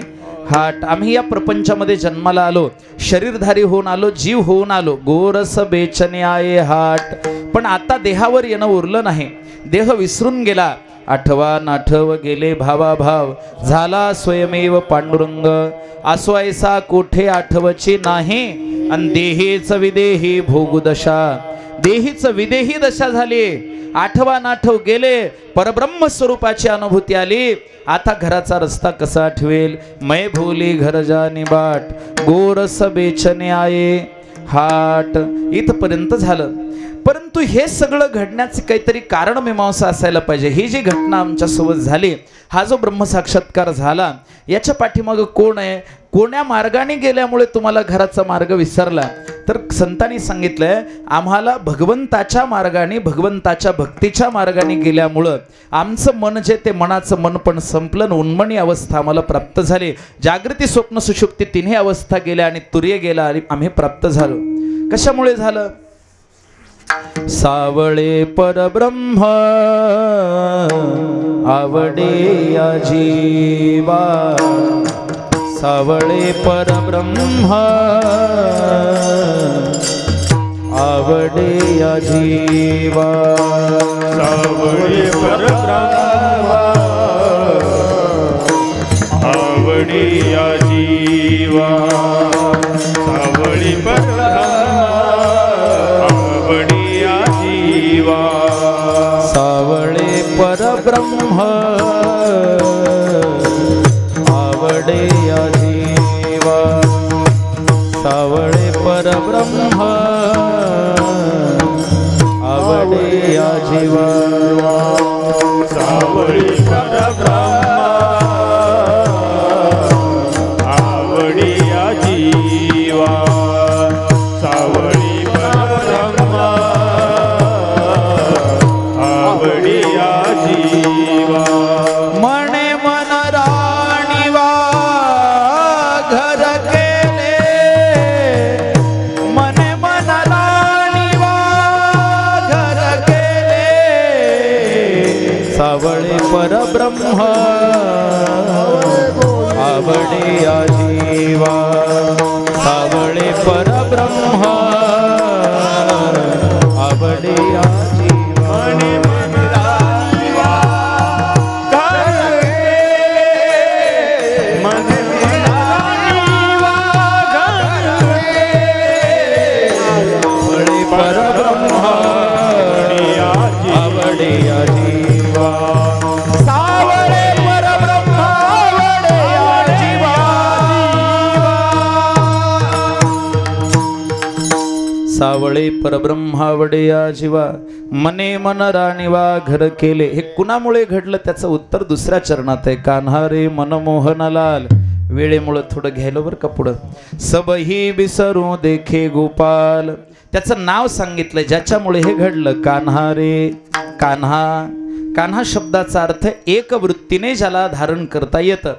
हाट. आम्ही या प्रपंचामध्ये जन्माला आलो, शरीरधारी होऊन आलो, जीव होऊन आलो. गोरस बेचने आये हाट. पण आता देहावर येणं उरलं नाही, देह विसरून गेला. आठवा नाठव गेले भावा भाव, झाला स्वयमेव पांडुरंग. असो ऐसा कोठे आठवची नाही, अन देहीच विदेही भोगुदशा. देहीच विदेही दशा झाली. आठवा नाठव गेले, परब्रह्म स्वरूपाची अनुभूती आली. आता घराचा रस्ता कसा आठवेल. मै भोली घर जानी बाट, गोरस बेचने आये हाट. इथपर्यंत झालं. परंतु हे सगळं घडण्याचे काहीतरी कारण मीमांसा असायला पाहिजे. ही जी घटना आमच्यासोबत झाली, हा जो ब्रह्मसाक्षात्कार झाला, याच्या पाठीमागं कोण आहे, कोण्या मार्गाने गेल्यामुळे तुम्हाला घराचा मार्ग विसरला. तर संतांनी सांगितलंय, आम्हाला भगवंताच्या मार्गाने, भगवंताच्या भक्तीच्या मार्गाने गेल्यामुळं आमचं मन जे ते मनाचं मन पण संपलं, उन्मणी अवस्था आम्हाला प्राप्त झाली. जागृती स्वप्न सुषुप्ती तिन्ही अवस्था गेल्या आणि तुर्य गेला आणि आम्ही प्राप्त झालो. कशामुळे झालं. सावळे परब्रह्म आवडे या जीवा. सावळे परब्रह्म आवडे या जीवा. सावळे परब्रह्म आवडे या जीवा. सावळे परब्रह्म सावळे परब्रह्म आवडे या जीवा. सावळे परब्रह्म आवडे या जीवा. सावळे परब्रह्म आवडे या जीवा. सावळे परब्रह्म आवडे या जीवा. मने मन राणीवा घर केले, मने मन राणीवा घर केले. सावळे परब्रह्म आवडे या जीवा. सावळे परब्रह्म आवडे या जीवा. सावळे परब्रह्मावडे या जीवा. मने मन राणीवा घर केले. हे कुणामुळे घडलं त्याचं उत्तर दुसऱ्या चरणात आहे. कान्हा रे मनमोहनलाल. वेळेमुळं थोडं घ्यायला बरं का पुढं. सबही विसरू देखे गोपाल. त्याचं नाव सांगितलं ज्याच्यामुळे हे घडलं. कान्हा रे. कान्हा. कान्हा शब्दाचा अर्थ एकवृत्तीने ज्याला धारण करता येतं.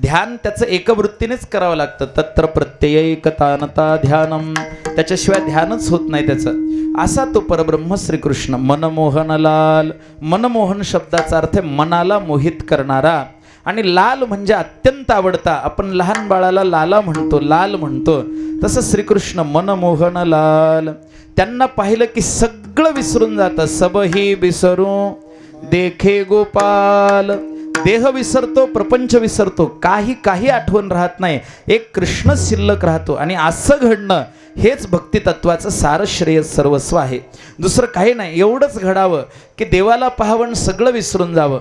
ध्यान त्याचं एकवृत्तीनेच करावं लागतं. तत्र प्रत्ययैकतानता ध्यानम. त्याच्याशिवाय ध्यानच होत नाही त्याचं. असा तो परब्रह्म श्रीकृष्ण. मनमोहनलाल. मनमोहन शब्दाचा अर्थ मनाला मोहित करणारा. आणि लाल म्हणजे अत्यंत आवडता. आपण लहान बाळाला लाला म्हणतो, लाल म्हणतो, तसं श्रीकृष्ण मनमोहनलाल. त्यांना पाहिलं की सगळं विसरून जातं. सबही विसरू देखे गोपाल. देह विसरतो, प्रपंच विसरतो, काही आठवण राहत नाही, एक कृष्ण शिल्लक राहतो. आणि असं घडणं हेच भक्ती तत्वाचं सार श्रेय सर्वस्व आहे. दुसरं काही नाही. एवढंच घडावं की देवाला पाहावं, सगळं विसरून जावं.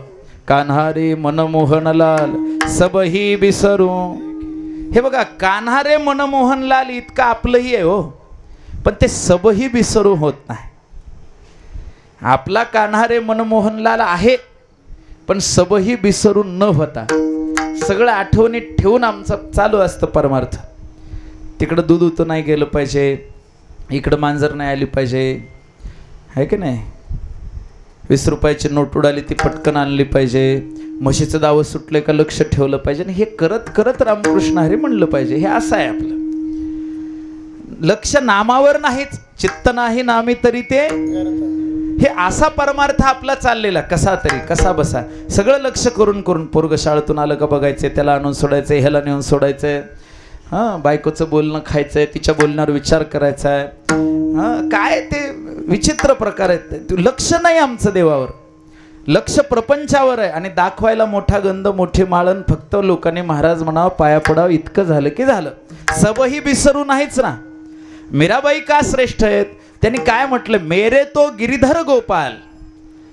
कान्हा रे मनमोहनलाल सबही विसरू. हे बघा, कान्हा रे मनमोहनलाल इतकं आपलंही आहे हो, पण ते सबही विसरू होत नाही. आपला कान्हा रे मनमोहनलाल आहे, पण सबही विसरून न होता सगळं आठवणीत ठेवून आमचं चालू असतं परमार्थ. तिकडं दूध उतू नाही गेलं पाहिजे, इकडं मांजर नाही आली पाहिजे, आहे की नाही. 20 रुपयाची नोट उडाली ती पटकन आणली पाहिजे, म्हशीचं दावं सुटले का लक्ष ठेवलं पाहिजे. आणि हे करत करत रामकृष्ण हरी म्हणलं पाहिजे. हे असं आहे आपलं. लक्ष नामावर नाहीच, चित्त नाही नामी तरी ते, हे असा परमार्थ आपला चाललेला. कसा तरी कसा बसा सगळं लक्ष करून करून. पोरग शाळेतून आलं का बघायचंय, त्याला आणून सोडायचंय, ह्याला नेऊन सोडायचंय, हां बायकोचं बोलणं खायचंय, तिच्या बोलण्यावर विचार करायचा आहे. हां काय ते विचित्र प्रकार आहेत. लक्ष नाही आमचं देवावर, लक्ष प्रपंचावर आहे. आणि दाखवायला मोठा गंध, मोठे माळण, फक्त लोकांनी महाराज म्हणावं, पाया पडावं, इतकं झालं की झालं. सबही विसरू नाहीच ना. मीराबाई का श्रेष्ठ आहेत? त्यांनी काय म्हटलं, मेरे तो गिरीधर गोपाल.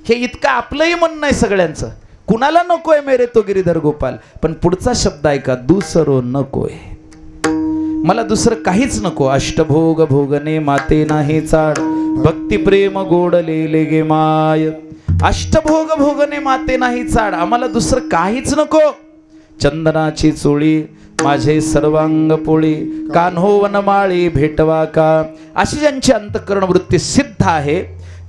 हे इतकं आपलंही म्हणणं आहे सगळ्यांचं. कुणाला नकोय मेरे तो गिरीधर गोपाल, पण पुढचा शब्द ऐका, दुसरो नकोय. मला दुसरं काहीच नको. अष्टभोग भोगने माते नाही चाड, भक्ती प्रेम गोडलेले गे माय. अष्टभोग भोगने माते नाही चाड, आम्हाला दुसरं काहीच नको. चंदनाची चोळी माझे सर्वांग पोळी, कान्हो वनमाळी भेटवा का. अशी ज्यांची अंतःकरण वृत्ती सिद्ध आहे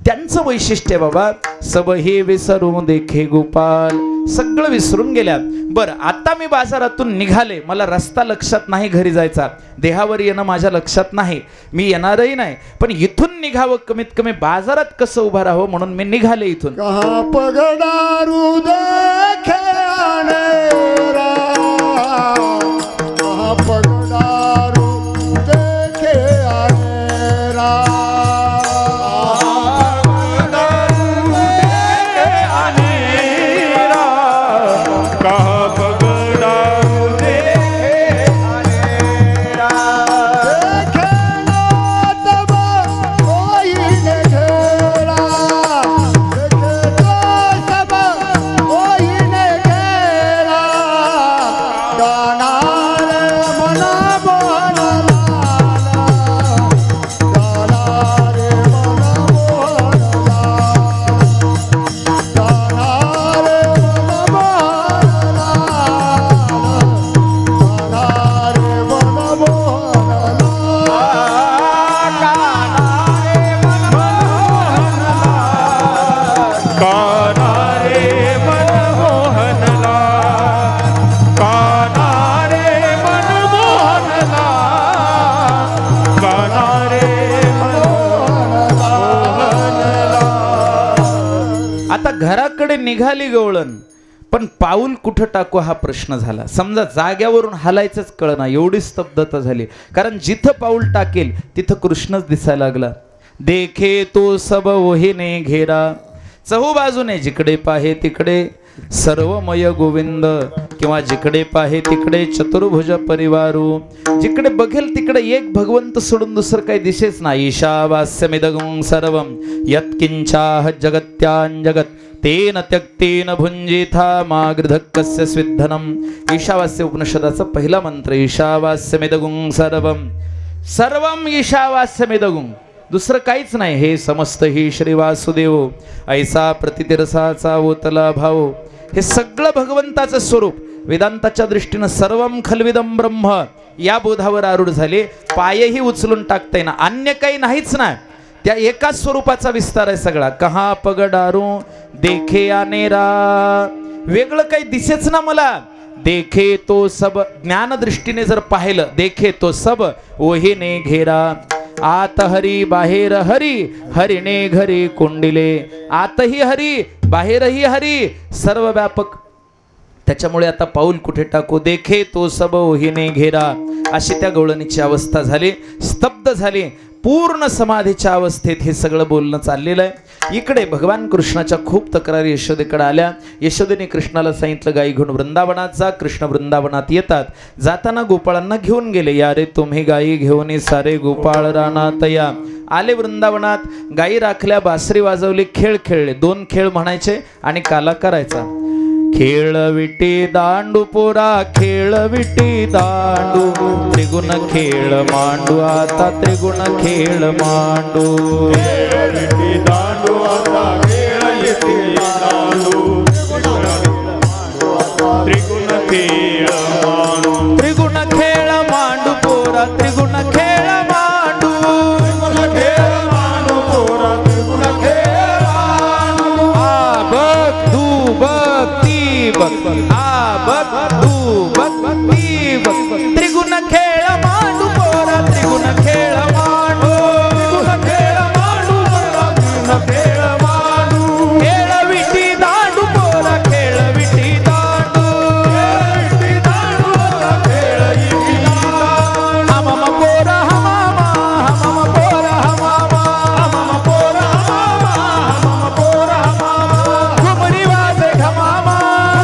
त्यांचं वैशिष्ट्य बाबा, सबही विसरू देखे गोपाल. सगळं विसरून गेल्या. बरं, आता मी बाजारातून निघाले, मला रस्ता लक्षात नाही घरी जायचा, देहावर येणं माझ्या लक्षात नाही, मी येणारही नाही, पण इथून निघावं, कमीत कमी बाजारात कसं उभं राहावं म्हणून मी निघाले इथून. कहा पगडारू देखे आनेरा, कहा पगडारू देखे आनेरा. घराकडे निघाली गवळण, पण पाऊल कुठं टाकू हा प्रश्न झाला. समजा जाग्यावरून हलायचंच कळना, एवढी स्तब्धता झाली. कारण जिथं पाऊल टाकेल तिथं कृष्णच दिसायला लागला. देखे तो सब ओहीने घेरा, चहूबाजूने जिकडे पाहे तिकडे सर्वमय गोविंद, किंवा जिकडे पाहे तिकडे चतुर्भुज परिवारू. जिकडे बघेल तिकडे एक भगवंत सोडून दुसरं काही दिसेच ना. ईशावास्यमिदगं सर्वं यत्किंचाह जगत्यां जगत तेन त्यक्तेन भुंजिथा मागृधक्कस्य स्विद्धनम. ईशावास्य उपनिषदाचा पहिला मंत्र, ईशावास्यमिदगं सर्वं. सर्वं ईशावास्यमिदगं, दुसरं काहीच नाही. हे समस्त ही श्री वासुदेव, ऐसा प्रतितिरसाचा ओतला भाव. हे सगळं भगवंताचं स्वरूप. वेदांताच्या दृष्टीनं सर्वं खल्विदं ब्रह्म या बोधावर आरूढ झाले. पायही उचलून टाकता येईना, अन्य काही नाहीच ना. त्या एकाच स्वरूपाचा विस्तार आहे सगळा. कहा पगडारू देखे आनेरा, वेगळं काही दिसेच ना मला. देखे तो सब, ज्ञान दृष्टीने जर पाहिलं, देखे तो सब ओहीने घेरा. आत हरी बाहेर हरी, हरिणे घरी कोंडिले. आतही हरी, बाहेरही हरी, सर्व व्यापक. त्याच्यामुळे आता पाऊल कुठे टाकू. देखे तो सब ओहीने घेरा, अशी त्या गवळणीची अवस्था झाली. स्तब्ध झाली. पूर्ण समाधीच्या अवस्थेत हे सगळं बोलणं चाललेलं आहे. इकडे भगवान कृष्णाच्या खूप तक्रारी यशोदेकडे आल्या. यशोदेने कृष्णाला सांगितलं गाई घेऊन वृंदावनात जा. कृष्ण वृंदावनात येतात. जाताना गोपाळांना घेऊन गेले. या रे तुम्ही गाई घेऊन सारे गोपाळ रानात या. आले वृंदावनात. गाई राखल्या, बासरी वाजवली, खेळ खेळले. 2 खेळ म्हणायचे आणि काला करायचा. खेळ विटी दांडू पोरा, खेळ विटी दांडू, त्रिगुण खेळ मांडू, आता त्रिगुण खेळ मांडू. खेळ विटी दांडू, आता खेळ विटी दांडू, त्रिगुण खेळ मांडू. त्रिगुण खेळ मांडू पोरा, त्रिगुण खेळ मांडू, त्रिगुण खेळ मांडू पोरा, त्रिगुण खेळ मांडू. आ बघ तू बघ ती बघ, आ बघ तू बघ ती बघ. त्रिगुण खेळ मांडू पोरा, त्रिगुण खेळ मांडू, त्रिगुण खेळ मांडू पोरा, त्रिगुण खेळ मांडू. खेळ विटी दांडू पोरा, खेळ विटी दांडू, विटी दांडू पोरा, खेळ विटी दांडू. हमम पोरा हमामा, हमम पोरा हमामा, हमम पोरा हमामा, हमम पोरा हमामा. घुमरी वाजे घमामा,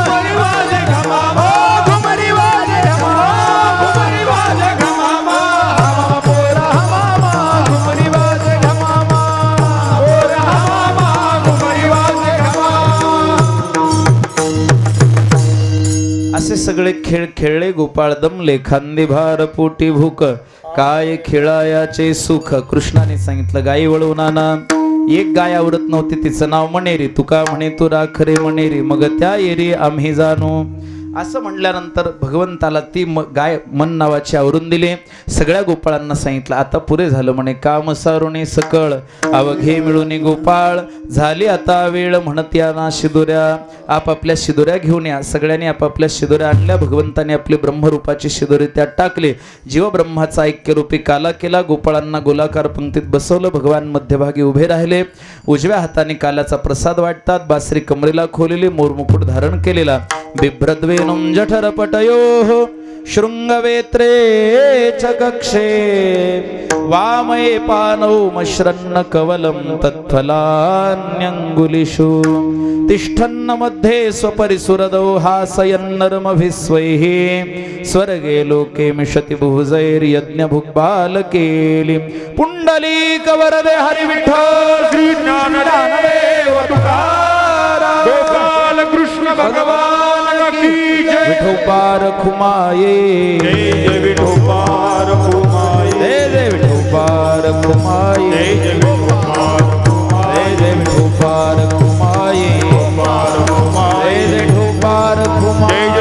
घुमरी वाजे घमामा, घुमरी वाजे घमामा, घुमरी वाजे घमामा. हमम पोरा हमामा, घुमरी वाजे घमामा, पोरा हमामा, घुमरी वाजे घमामा. असे सगळे खेळ खेळले. गोपाळ दमले, खांदे भार पोटी भूक, काय खेळायाचे सुख. कृष्णाने सांगितलं गाई वळवून आणा. एक गाय आवडत नव्हती, तिचं नाव मणेरी. तुका म्हणे तू राख रे मणेरी, मग त्या येरी आम्ही जाणू. असं म्हणल्यानंतर भगवंताला ती गाय मन नावाची आवरून दिली. सगळ्या गोपाळांना सांगितलं आता पुरे झालं म्हणे. काम सारुणे सकळ अवघे मिळून गोपाळ, झाली आता वेळ म्हणत या ना शिदोऱ्या. आपापल्या शिदोऱ्या घेऊन या. सगळ्यांनी आपापल्या शिदोऱ्या आणल्या. भगवंताने आपली ब्रह्मरूपाची शिदोरी त्यात टाकले. जीव ब्रह्माचा ऐक्यरूपी काला केला. गोपाळांना गोलाकार पंक्तीत बसवलं. भगवान मध्यभागी उभे राहिले. उजव्या हाताने काल्याचा प्रसाद वाटतात. बासरी कमरेला खोलेली, मोरमुकुट धारण केलेला. बिभ्रद्वेनुं जठरपटयोः शृंगवेत्रे च कक्षे, वामये पानौ मश्रन्न कवलं तत्फलान्यङ्गुलिषु, तिष्ठन्न मध्ये स्वपरिसुरदौ हासयन्नर्मभिस्वैः, स्वर्गे लोके मिषति भुजैर्यज्ञभुग्बालकेली. पुंडलीकवरदे हरिविठ्ठल श्री ज्ञानदेव तुकाराम. गोपाल कृष्ण भगवान की जय. विठोबार खुमाये, जय जय विठोबार खुमाये, जय जय विठोबार खुमाये, जय जय विठोबार खुमाये, जय जय विठोबार खुमाये, विठोबार खुमाये, जय जय विठोबार खुमाये, जय जय विठोबार खुमाये,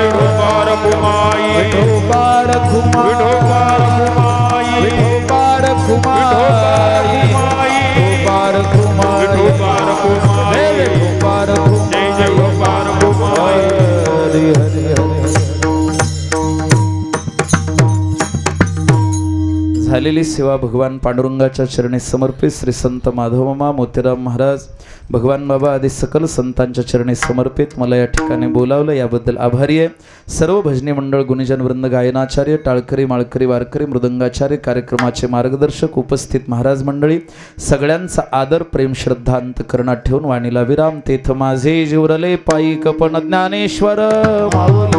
विठोबार खुमाये, विठोबार खुमाये, विठोबार खुमाये, विठोबार खुमाये, विठोबार खुमाये, जय जय विठोबार खुमाये, जय जय विठोबार खुमाये. हरि हरि हरि. झालेली सेवा भगवान पांडुरंगाच्या चरणी समर्पित. श्री संत माधवमामा, मोतीराम महाराज, भगवान बाबा आदी सकल संतांच्या चरणी समर्पित. मला या ठिकाणी बोलावलं याबद्दल आभारी आहे. सर्व भजनी मंडळ, गुणीजन वृंद, गायनाचार्य, टाळकरी, माळकरी, वारकरी, मृदंगाचार्य, कार्यक्रमाचे मार्गदर्शक, उपस्थित महाराज मंडळी, सगळ्यांचा आदर, प्रेम, श्रद्धा अंतकरणात ठेवून वाणीला विराम. तेथ माझे जीवरले पायी कपन ज्ञानेश्वर माऊली.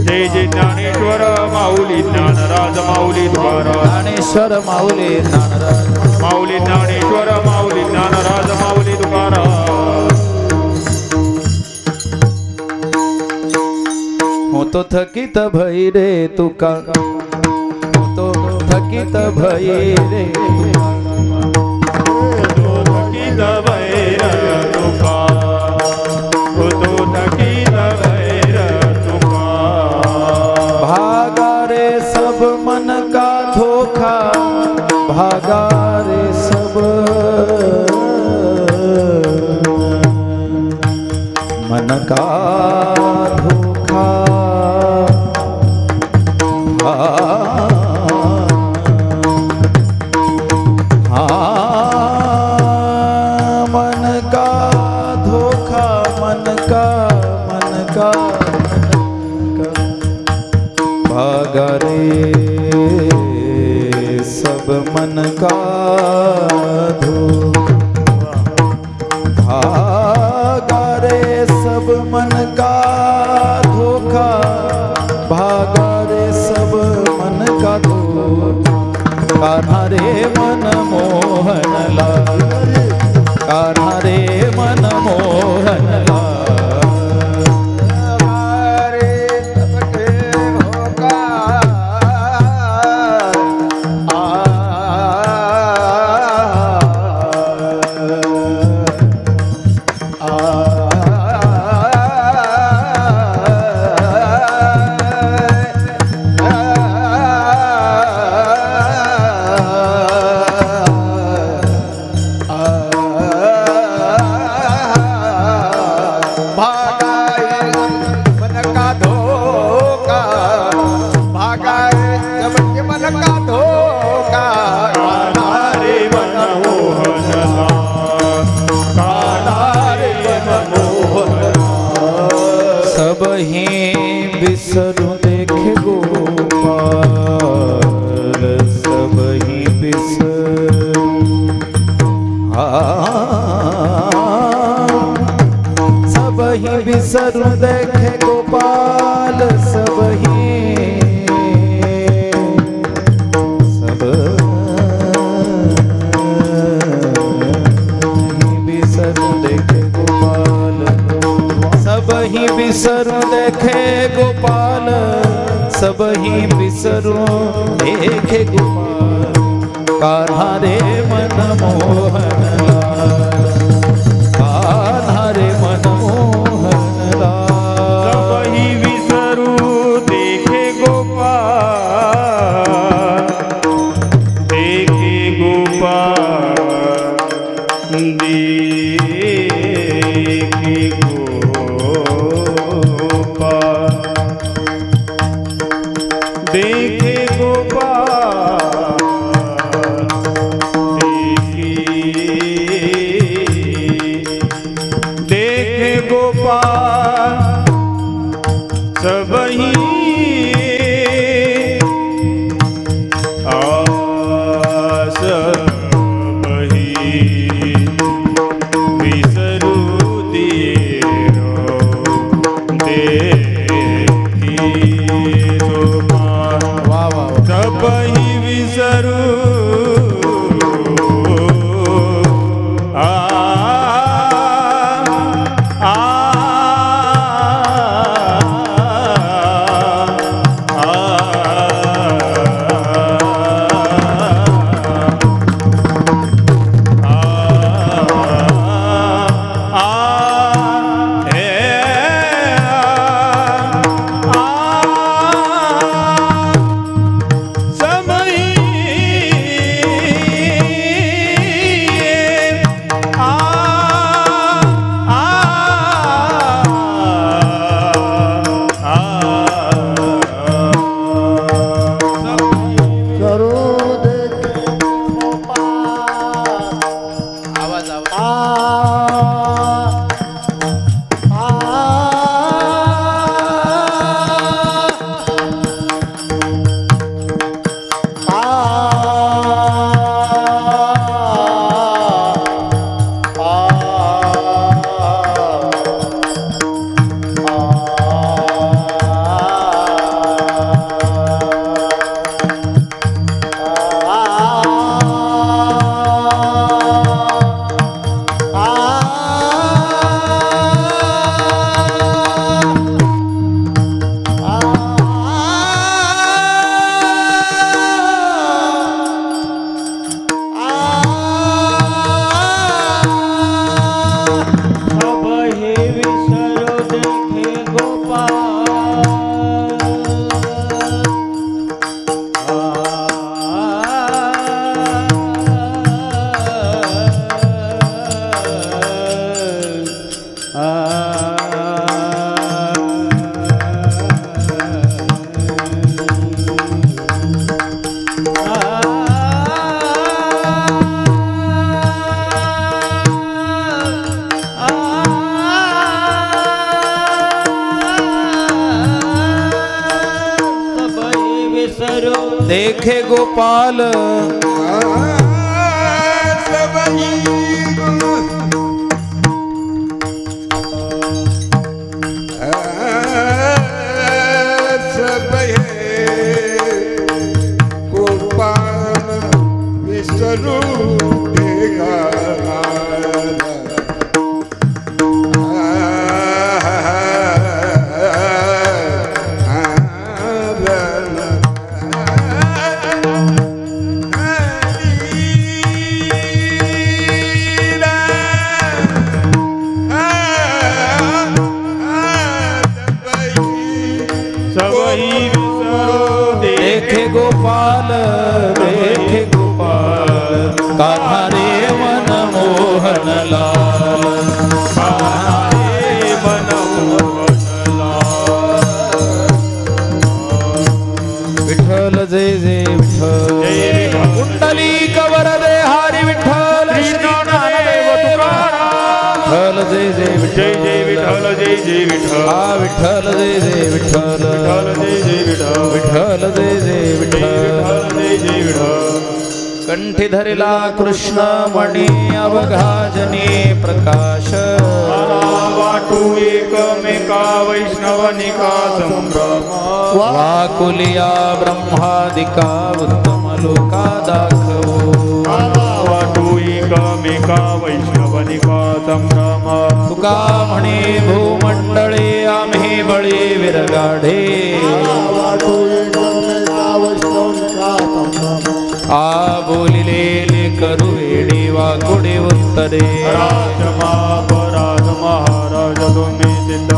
जय जय ज्ञानेश्वर माऊली, ज्ञानराज माऊली तुकाराम. ज्ञानेश्वर माऊली, ज्ञानराज माऊली ज्ञानेश्वर माऊली, ज्ञानराज माऊली तुकाराम. होतो थकीत भई रे तुका, होतो थकीत भई रे तुका, थकीत भैर तुका, होतो थकीत भैर तुका. भागा रे सब मन का धोखा, भागा रे सब मन का धोखा. मन का धोखा, मन का भागा रे सब मन का भागा रे सब मन का धोखा, भागा रे सब मन का धोखा। कान्हा रे मन मोहन लाल, कान्हा रे मन मोहन लाल। बिसरू देखे गोपाल, सब ही बिसरू, सब ही बिसरू देखे गोपाल, सब ही बिसरू देखे गोपाल, सब ही बिसरू देखे गोपाल, सब ही बिसरू देखे गोपाल। कान्हा रे मन मोहन लाल, कान्हा रे मन मोहन लाल। सब ही बिसरू देखे गोपाल, देखे गोपाल, देखे गोपाल, देखे गोपाल, देखे गोपाल, सब ही सब ही बिसरू दियो देखी गोपाल। वाह वाह सब ही बिसरू देखे गोपाल देखे गोपाल कान्हा रे मन मोहन लाल विठ्ठल जय जय विठ्ठल कुंडली कवर दे हरी विठ्ठल विठ्ठल जय जय विठ्ठल जय जय विठ्ठल आ विठ्ठल जय जय विठ्ठल विठ्ठल जय जय विठ्ठल कंठी धरिला कृष्ण मणी अवघाजनी प्रकाश वाटू एकमेका वैष्णवनिका संभ्रम वाकुलिया ब्रह्मादिका उत्तम लोका दाखवो वाटू एकमेका वैष्णवनिका संभ्रम तुका म्हणे भूमंडळे आम्ही बळी विरगाढे आ बोलिले करू वेडी वाकुडे उत्तरे राजमा महाराज तुम्ही सिद्ध